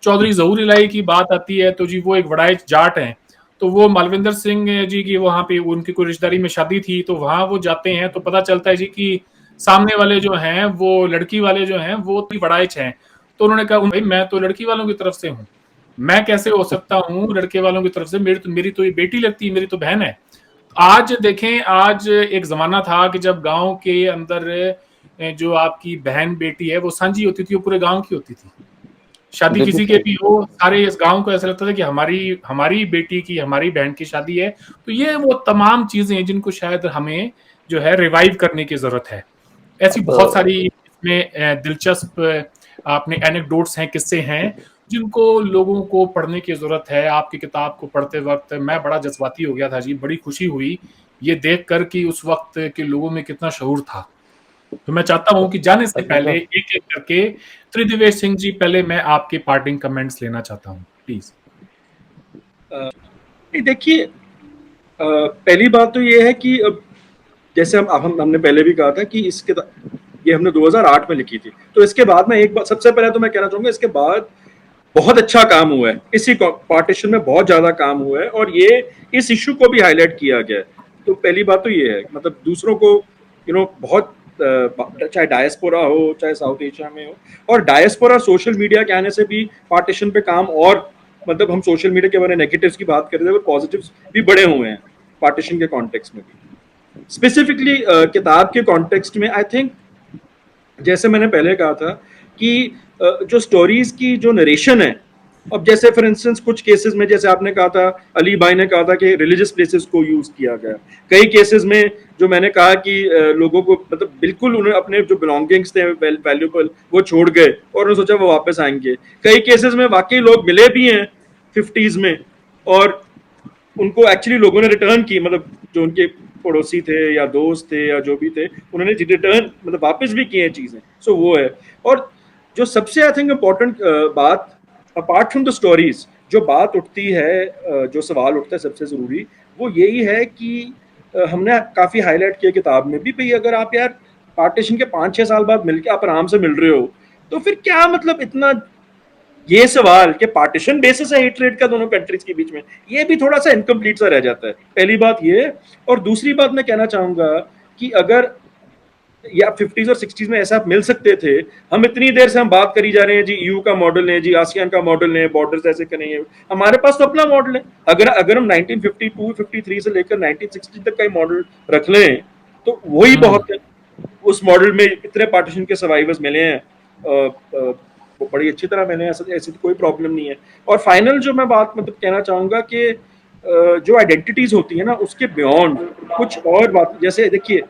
Speaker 1: चौधरी जहूर इलाही की बात आती है, तो जी वो एक वड़ाइच जाट हैं, तो वो मालविंदर सिंह जी की वहां पे उनकी कोई रिश्तेदारी में शादी थी, तो वहां वो जाते हैं, तो पता चलता है जी कि सामने वाले जो हैं, वो लड़की वाले जो हैं, वो वड़ाइच हैं। तो उन्होंने कहा भाई मैं तो लड़की वालों की तरफ से हूँ, मैं कैसे हो सकता हूँ लड़के वालों की तरफ से, मेरी तो ये बेटी लगती है, मेरी तो बहन है। आज देखें, आज एक जमाना था कि जब गांव के अंदर जो आपकी बहन बेटी है वो साझी होती थी, वो पूरे गांव की होती थी। शादी
Speaker 3: बिल्कुल
Speaker 1: किसी के
Speaker 3: सही।
Speaker 1: भी हो, सारे इस गांव को ऐसा लगता था कि हमारी हमारी बेटी की, हमारी बहन की शादी है। तो ये वो तमाम चीजें हैं जिनको शायद हमें जो है रिवाइव करने की जरूरत है। ऐसी बहुत सारी इसमें दिलचस्प अपने एनेक्डोट्स हैं, किस्से हैं, जिनको लोगों को पढ़ने की जरूरत है। आपकी किताब को पढ़ते वक्त मैं बड़ा जज्बाती हो गया था जी, बड़ी खुशी हुई ये देख कर कि उस वक्त के लोगों में कितना शऊर था। तो मैं चाहता हूं कि जाने से पहले एक एक करके त्रिदिवेश सिंह जी, पहले मैं आपके पार्टिंग कमेंट्स लेना चाहता हूं, प्लीज।
Speaker 4: देखिए, पहली बात तो ये है कि जैसे हमने पहले भी कहा था कि ये हमने 2008 में लिखी थी, तो इसके बाद में एक बात सबसे पहले तो मैं कहना चाहूंगा, इसके बाद बहुत अच्छा काम हुआ है, इसी पार्टीशन में बहुत ज्यादा काम हुआ है, और ये इस इशू को भी हाईलाइट किया गया है। तो पहली बात तो ये है, मतलब दूसरों को बहुत चाहे डायस्पोरा हो, चाहे साउथ एशिया में हो, और डायस्पोरा सोशल मीडिया के आने से भी पार्टीशन पे काम, और मतलब हम सोशल मीडिया के बारे में नेगेटिव्स की बात कर रहे थे, पॉजिटिव्स भी बड़े हुए हैं पार्टीशन के कॉन्टेक्स्ट में भी। स्पेसिफिकली किताब के कॉन्टेक्स्ट में आई थिंक, जैसे मैंने पहले कहा था कि जो स्टोरीज की जो नरेशन है, अब जैसे फॉर इंस्टेंस कुछ केसेस में, जैसे आपने कहा था, अली भाई ने कहा था कि रिलीजियस प्लेसेस को यूज किया गया। कई केसेस में जो मैंने कहा कि लोगों को मतलब बिल्कुल उन्हें अपने जो बिलोंगिंग्स थे वैल्यूबल वो छोड़ गए और उन्होंने सोचा वो वापस आएंगे। कई केसेस में वाकई लोग मिले भी हैं 50s में, और उनको एक्चुअली लोगों ने रिटर्न की, मतलब जो उनके पड़ोसी थे या दोस्त थे या जो भी थे, उन्होंने रिटर्न मतलब वापस भी किए चीजें। सो वो है। और जो सबसे आई थिंक इम्पोर्टेंट बात, अपार्ट फ्रॉम द स्टोरीज, जो बात उठती है, जो सवाल उठता है सबसे जरूरी, वो यही है कि हमने काफी हाईलाइट किया किताब में भी, भाई अगर आप यार पार्टीशन के 5-6 साल बाद मिलके आप आराम से मिल रहे हो, तो फिर क्या मतलब इतना ये सवाल कि पार्टीशन बेसिस है हेट्रेड का दोनों कंट्रीज के बीच में, ये भी थोड़ा सा इनकम्प्लीट सा रह जाता है। पहली बात ये। और दूसरी बात मैं कहना चाहूंगा कि अगर या 50s और 60s में ऐसा मिल सकते थे, हम इतनी देर से हम बात करी जा रहे हैं जी ईयू का मॉडल है, जी आसियान का मॉडल है, बॉर्डर्स ऐसे करेंगे, हमारे पास तो अपना मॉडल है। अगर हम 1952-53 से लेकर 1960 तक का मॉडल रख लें तो वही बहुत है। उस मॉडल में इतने पार्टीशन के सर्वाइवर्स मिले हैं, वो बड़ी अच्छी तरह मिले हैं, ऐसी कोई प्रॉब्लम नहीं है। और फाइनल जो मैं बात मतलब कहना चाहूंगा कि जो आइडेंटिटीज होती है ना, उसके बियॉन्ड कुछ और बात, जैसे देखिए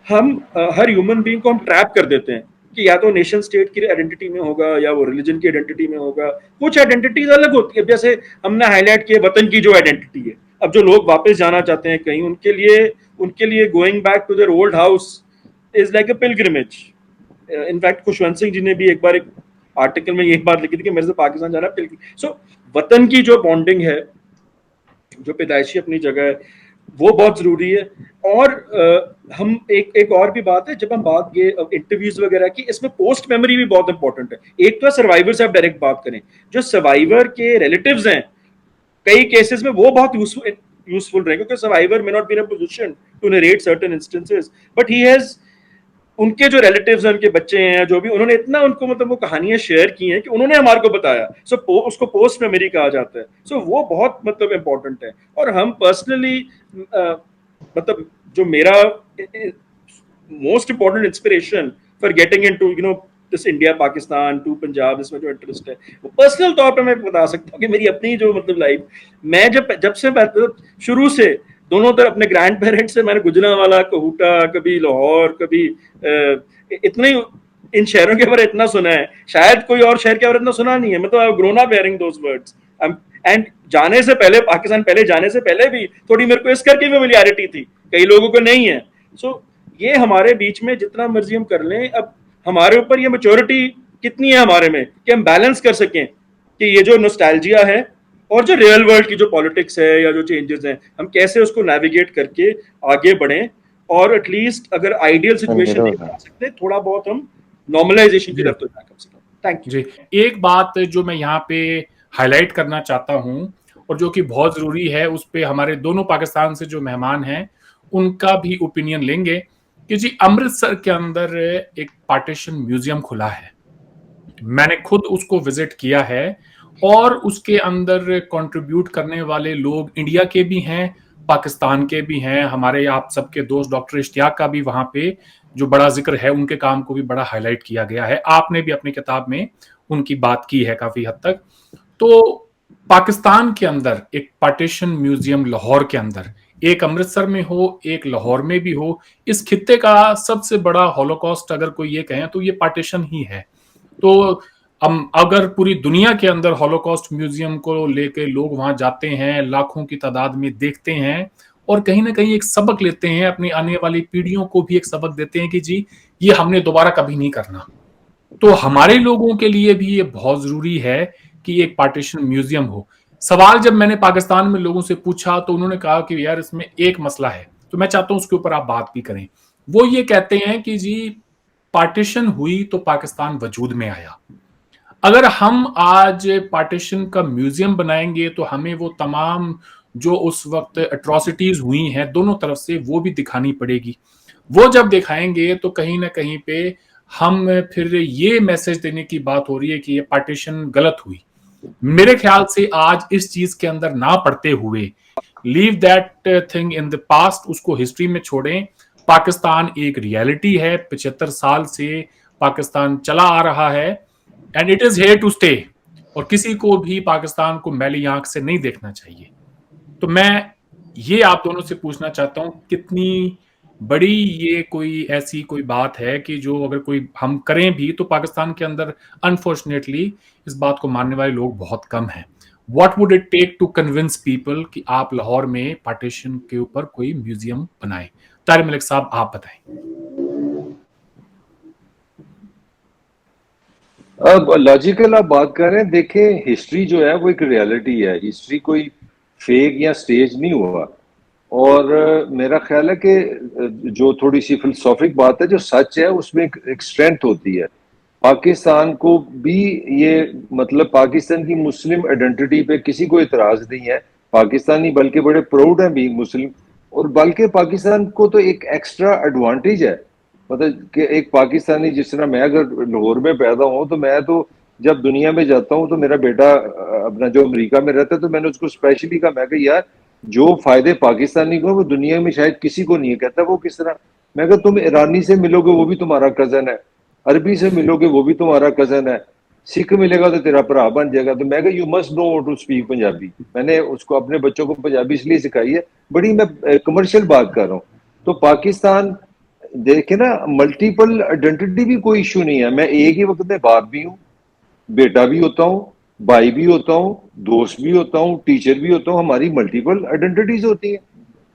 Speaker 4: हम हर ह्यूमन बीइंग को हम ट्रैप कर देते हैं कि या तो नेशन स्टेट की आइडेंटिटी में होगा या वो रिलीजन की आइडेंटिटी में होगा। कुछ आइडेंटिटीज अलग होती है, जैसे हमने हाईलाइट किया वतन की जो आइडेंटिटी है। अब जो लोग वापस जाना चाहते हैं कहीं, उनके लिए going back to their old house is like a pilgrimage. In fact Khushwant Singh ji ने भी एक बार एक आर्टिकल में यही बात लिखी थी कि मेरे से पाकिस्तान जाना पिलग्रिमेज। सो वतन की जो बॉन्डिंग है, जो पैदाइशी अपनी जगह है, वो बहुत जरूरी है। और हम एक और भी बात है, जब हम बात ये इंटरव्यूज वगैरह की, इसमें पोस्ट मेमोरी भी बहुत इंपॉर्टेंट है। एक तो सर्वाइवर से आप डायरेक्ट बात करें, जो सर्वाइवर के रिलेटिव्स हैं कई केसेस में वो बहुत यूजफुल रहे, क्योंकि survivor may not be in a position to narrate certain instances, but he has, उनके जो रिलेटिव्स हैं, उनके बच्चे हैं, जो भी, उन्होंने इतना उनको मतलब वो कहानियां शेयर की हैं कि उन्होंने हमारे को बताया। सो उसको पोस्ट मेमोरी कहा जाता है। सो वो बहुत मतलब इंपॉर्टेंट है। और हम पर्सनली मतलब जो मेरा most important inspiration for getting into this India Pakistan to Punjab, इसमें जो इंटरेस्ट है वो पर्सनल तौर पे मैं बता सकता हूँ कि मेरी अपनी जो मतलब लाइफ, मैं जब से शुरू से दोनों तरफ अपने ग्रैंड पेरेंट्स से मैंने गुजरांवाला, कहूटा, कभी लाहौर, कभी इतने इन शहरों के बारे इतना सुना है, शायद कोई और शहर के बारे इतना सुना नहीं है। मतलब I have grown up hearing those words and जाने से पहले, पाकिस्तान पहले जाने से पहले भी थोड़ी मेरे को इस करके फेमिलियरिटी थी, कई लोगों को नहीं है। सो ये हमारे बीच में जितना मर्जी हम कर लें, अब हमारे ऊपर ये मैच्योरिटी कितनी है हमारे में कि हम बैलेंस कर सकें कि ये जो नॉस्टैल्जिया है और जो रियल वर्ल्ड की जो पॉलिटिक्स है या जो चेंजेस हैं, हम कैसे उसको नेविगेट करके आगे बढ़ें और एटलीस्ट अगर आइडियल सिचुएशन नहीं बना सकते, थोड़ा बहुत हम नॉर्मलाइजेशन की तरफ तो जाए कम से कम। थैंक यू
Speaker 1: जी। एक बात जो मैं यहाँ पे हाईलाइट करना चाहता हूँ और जो कि बहुत जरूरी है, उस पे हमारे दोनों पाकिस्तान से जो मेहमान हैं उनका भी ओपिनियन लेंगे कि जी अमृतसर के अंदर एक पार्टीशन म्यूजियम खुला है, मैंने खुद उसको विजिट किया है और उसके अंदर कंट्रीब्यूट करने वाले लोग इंडिया के भी हैं, पाकिस्तान के भी हैं। हमारे आप सबके दोस्त डॉक्टर इश्तियाक का भी वहां पे जो बड़ा जिक्र है, उनके काम को भी बड़ा हाईलाइट किया गया है, आपने भी अपनी किताब में उनकी बात की है काफी हद तक। तो पाकिस्तान के अंदर एक पार्टीशन म्यूजियम लाहौर के अंदर, एक अमृतसर में हो, एक लाहौर में भी हो, इस खित्ते का सबसे बड़ा हॉलोकॉस्ट अगर कोई ये कहें तो ये पार्टीशन ही है। तो अगर पूरी दुनिया के अंदर हॉलोकॉस्ट म्यूजियम को लेके लोग वहां जाते हैं, लाखों की तादाद में देखते हैं और कहीं ना कहीं एक सबक लेते हैं, अपनी आने वाली पीढ़ियों को भी एक सबक देते हैं कि जी ये हमने दोबारा कभी नहीं करना। तो हमारे लोगों के लिए भी ये बहुत जरूरी है कि एक पार्टीशन म्यूजियम हो। सवाल जब मैंने पाकिस्तान में लोगों से पूछा तो उन्होंने कहा कि यार इसमें एक मसला है, तो मैं चाहता हूं उसके ऊपर आप बात भी करें। वो ये कहते हैं कि जी पार्टीशन हुई तो पाकिस्तान वजूद में आया, अगर हम आज पार्टीशन का म्यूजियम बनाएंगे तो हमें वो तमाम जो उस वक्त एट्रोसिटीज हुई हैं दोनों तरफ से वो भी दिखानी पड़ेगी। वो जब दिखाएंगे तो कहीं ना कहीं पे हम फिर ये मैसेज देने की बात हो रही है कि ये पार्टीशन गलत हुई। मेरे ख्याल से आज इस चीज के अंदर ना पड़ते हुए leave that thing in the past, उसको हिस्ट्री में छोड़ें। पाकिस्तान एक रियलिटी है, 75 साल से पाकिस्तान चला आ रहा है and it is here to stay, और किसी को भी पाकिस्तान को मैली आंख से नहीं देखना चाहिए। तो मैं ये आप दोनों से पूछना चाहता हूं, कितनी बड़ी ये कोई ऐसी कोई बात है कि जो अगर कोई हम करें भी तो पाकिस्तान के अंदर अनफॉर्चुनेटली इस बात को मानने वाले लोग बहुत कम हैं। What would it take to convince people कि आप लाहौर में पार्टीशन के ऊपर कोई म्यूजियम बनाएं? तारिक मलिक साहब आप बताएं।
Speaker 2: अब लॉजिकल आप बात कर रहे हैं, देखें हिस्ट्री जो है वो एक रियलिटी है, हिस्ट्री कोई फेक या स्टेज नहीं हुआ। और मेरा ख्याल है कि जो थोड़ी सी फिलोसॉफिक बात है, जो सच है उसमें एक स्ट्रेंथ होती है। पाकिस्तान को भी ये मतलब पाकिस्तान की मुस्लिम आइडेंटिटी पे किसी को इतराज नहीं है, पाकिस्तानी बल्कि बड़े प्राउड हैं भी मुस्लिम। और बल्कि पाकिस्तान को तो एक एक्स्ट्रा एडवांटेज है, मतलब कि एक पाकिस्तानी, जिस तरह मैं अगर लाहौर में पैदा हूँ तो मैं तो जब दुनिया में जाता हूँ तो मेरा बेटा अपना जो अमेरिका में रहता है तो मैंने उसको स्पेशली कहा, मैं कहा यार जो फायदे पाकिस्तानी को वो दुनिया में शायद किसी को नहीं है। कहता वो किस तरह? मैं कहा तुम ईरानी से मिलोगे वो भी तुम्हारा कजन है, अरबी से मिलोगे वो भी तुम्हारा कजन है, सिख मिलेगा तो तेरा भरा बन जाएगा। तो मैं कहा you must know to speak Punjabi. मैंने उसको अपने बच्चों को पंजाबी इसलिए सिखाई है, बड़ी मैं कमर्शियल बात कर रहा हूँ। तो पाकिस्तान देखे ना, मल्टीपल आइडेंटिटी भी कोई इश्यू नहीं है। मैं एक ही वक्त में बाप भी हूँ, बेटा भी होता हूँ, भाई भी होता हूँ, दोस्त भी होता हूँ, टीचर भी होता हूँ, हमारी मल्टीपल आइडेंटिटीज होती है।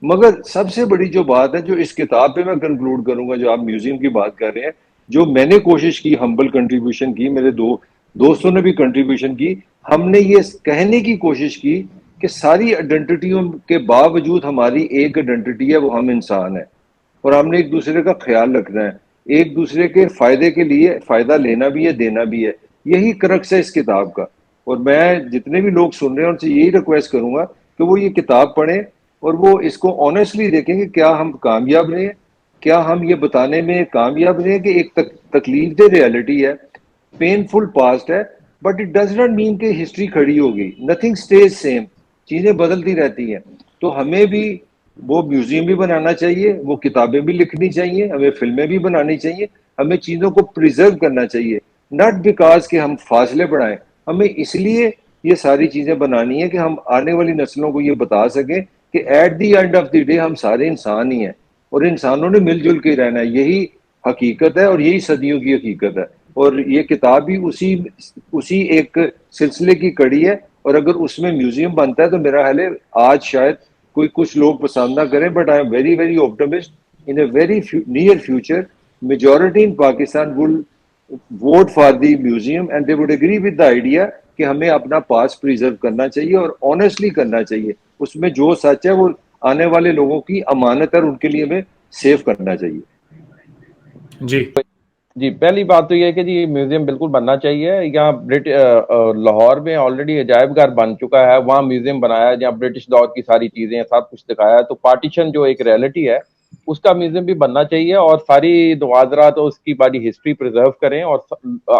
Speaker 2: मगर सबसे बड़ी जो बात है, जो इस किताब पे मैं कंक्लूड करूंगा, जो आप म्यूजियम की बात कर रहे हैं, जो मैंने कोशिश की, हम्बल कंट्रीब्यूशन की, मेरे दोस्तों ने भी कंट्रीब्यूशन की, हमने ये कहने की कोशिश की कि सारी आइडेंटिटियों के बावजूद हमारी एक आइडेंटिटी है, वो हम इंसान है और हमने एक दूसरे का ख्याल रखना है, एक दूसरे के फायदे के लिए फायदा लेना भी है, देना भी है। यही क्रक्स है इस किताब का। और मैं जितने भी लोग सुन रहे हैं उनसे यही रिक्वेस्ट करूंगा कि वो ये किताब पढ़ें और वो इसको ऑनेस्टली देखें कि क्या हम कामयाब रहे, क्या हम ये बताने में कामयाब रहे कि एक तकलीफ दे रियलिटी है, पेनफुल पास्ट है, but it does not mean कि हिस्ट्री खड़ी होगी। नथिंग स्टेज सेम, चीजें बदलती रहती हैं। तो हमें भी वो म्यूजियम भी बनाना चाहिए, वो किताबें भी लिखनी चाहिए, हमें फिल्में भी बनानी चाहिए, हमें चीज़ों को प्रिजर्व करना चाहिए, नॉट बिकॉज कि हम फासले बढ़ाएं, हमें इसलिए ये सारी चीज़ें बनानी है कि हम आने वाली नस्लों को ये बता सकें कि at the end of the day हम सारे इंसान ही हैं और इंसानों ने मिलजुल के रहना है। यही हकीकत है और यही सदियों की हकीकत है और ये किताब भी उसी एक सिलसिले की कड़ी है। और अगर उसमें म्यूजियम बनता है तो मेरा ख्याल है आज शायद कोई कुछ लोग पसंद ना करें, but I am very very optimist in a very near future majority in Pakistan will vote for the museum and they would agree with the idea कि हमें अपना पास प्रिजर्व करना चाहिए और ऑनेस्टली करना चाहिए। उसमें जो सच है वो आने वाले लोगों की अमानत है और उनके लिए हमें सेव करना चाहिए।
Speaker 3: जी, पहली बात तो ये है कि जी म्यूजियम बिल्कुल बनना चाहिए। यहाँ लाहौर में ऑलरेडी अजायब घर बन चुका है, वहाँ म्यूजियम बनाया है जहाँ ब्रिटिश दौर की सारी चीजें सब कुछ दिखाया है। तो पार्टीशन जो एक रियलिटी है उसका म्यूजियम भी बनना चाहिए और सारी नवाजरा तो उसकी बड़ी हिस्ट्री प्रिजर्व करें और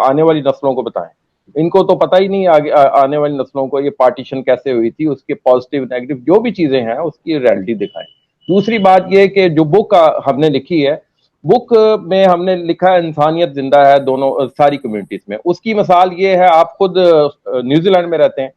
Speaker 3: आने वाली नस्लों को बताएं। इनको तो पता ही नहीं आगे आने वाली नस्लों को ये पार्टीशन कैसे हुई थी, उसके पॉजिटिव नेगेटिव जो भी चीजें हैं उसकी रियलिटी दिखाएं। दूसरी बात ये कि जो बुक हमने लिखी है, बुक में हमने लिखा है इंसानियत जिंदा है दोनों सारी कम्युनिटीज में। उसकी मिसाल ये है, आप खुद न्यूजीलैंड में रहते हैं,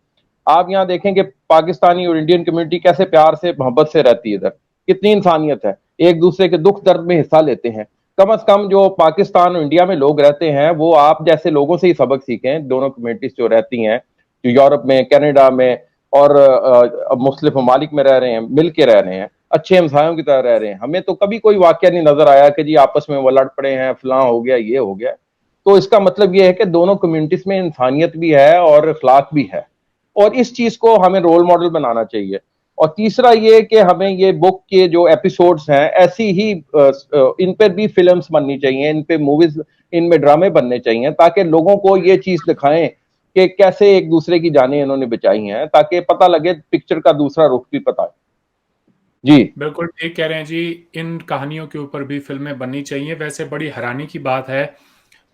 Speaker 3: आप यहाँ देखें कि पाकिस्तानी और इंडियन कम्युनिटी कैसे प्यार से मोहब्बत से रहती है, इधर कितनी इंसानियत है, एक दूसरे के दुख दर्द में हिस्सा लेते हैं। कम से कम जो पाकिस्तान और इंडिया में लोग रहते हैं वो आप जैसे लोगों से ही सबक सीखें। दोनों कम्युनिटीज जो रहती हैं, जो यूरोप में, कनाडा में और मुस्लिम ममालिक में रह रहे हैं, मिल के रह रहे हैं, अच्छे हमसायों की तरह रह रहे हैं। हमें तो कभी कोई वाकया नहीं नजर आया कि जी आपस में वो लड़ पड़े हैं, फलां हो गया, ये हो गया। तो इसका मतलब ये है कि दोनों कम्युनिटीज में इंसानियत भी है और अखलाक भी है और इस चीज को हमें रोल मॉडल बनाना चाहिए। और तीसरा ये कि हमें ये बुक के जो एपिसोड्स हैं ऐसी ही इन पर भी फिल्म्स बननी चाहिए, इन पे मूवीज, इनमें ड्रामे बनने चाहिए ताकि लोगों को ये चीज दिखाएं कि कैसे एक दूसरे की जानें इन्होंने बचाई हैं, ताकि पता लगे, पिक्चर का दूसरा रुख भी पता है। जी
Speaker 1: बिल्कुल ठीक कह रहे हैं जी, इन कहानियों के ऊपर भी फिल्में बननी चाहिए। वैसे बड़ी हैरानी की बात है,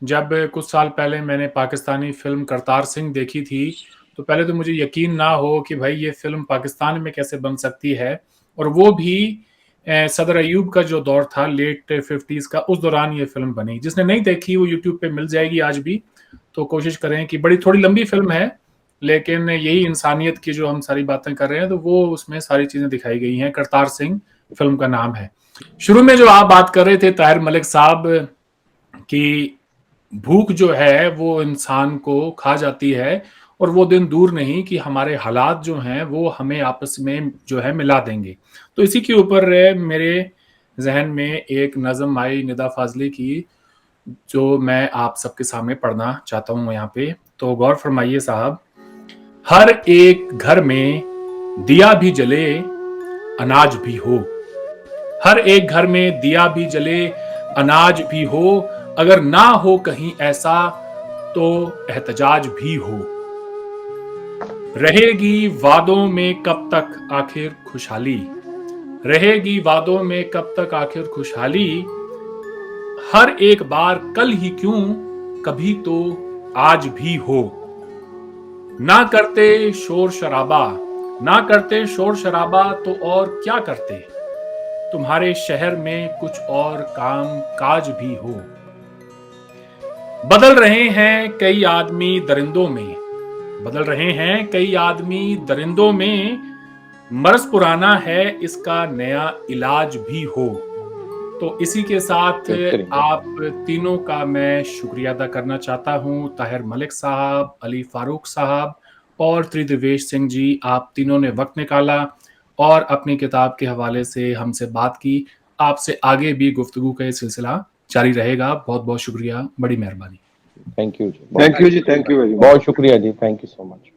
Speaker 1: जब कुछ साल पहले मैंने पाकिस्तानी फिल्म करतार सिंह देखी थी तो पहले तो मुझे यकीन ना हो कि भाई ये फिल्म पाकिस्तान में कैसे बन सकती है, और वो भी सदर अयूब का जो दौर था लेट 50s का, उस दौरान ये फिल्म बनी। जिसने नहीं देखी वो यूट्यूब पे मिल जाएगी आज भी, तो कोशिश करें कि बड़ी थोड़ी लंबी फिल्म है लेकिन यही इंसानियत की जो हम सारी बातें कर रहे हैं तो वो उसमें सारी चीजें दिखाई गई हैं। करतार सिंह फिल्म का नाम है। शुरू में जो आप बात कर रहे थे ताहिर मलिक साहब कि भूख जो है वो इंसान को खा जाती है और वो दिन दूर नहीं कि हमारे हालात जो हैं वो हमें आपस में जो है मिला देंगे। तो इसी के ऊपर मेरे जहन में एक नज़म आई निदा फाजली की, जो मैं आप सबके सामने पढ़ना चाहता हूँ यहाँ पे। तो गौर फरमाइए साहब। हर एक घर में दिया भी जले अनाज भी हो, हर एक घर में दिया भी जले अनाज भी हो, अगर ना हो कहीं ऐसा तो एहतजाज भी हो। रहेगी वादों में कब तक आखिर खुशहाली, रहेगी वादों में कब तक आखिर खुशहाली, हर एक बार कल ही क्यों कभी तो आज भी हो। ना करते शोर शराबा, ना करते शोर शराबा तो और क्या करते, तुम्हारे शहर में कुछ और काम काज भी हो। बदल रहे हैं कई आदमी दरिंदों में, बदल रहे हैं कई आदमी दरिंदों में, मर्ज पुराना है इसका नया इलाज भी हो। तो इसी के साथ आप तीनों का मैं शुक्रिया अदा करना चाहता हूं। ताहिर मलिक साहब, अली फारूक साहब और त्रिदेवेश सिंह जी, आप तीनों ने वक्त निकाला और अपनी किताब के हवाले से हमसे बात की। आपसे आगे भी गुफ्तगू का ये सिलसिला जारी रहेगा। बहुत बहुत शुक्रिया, बड़ी मेहरबानी।
Speaker 3: थैंक यू जी,
Speaker 2: थैंक यू जी, थैंक यू वेरी मच,
Speaker 3: बहुत शुक्रिया जी, थैंक यू सो मच।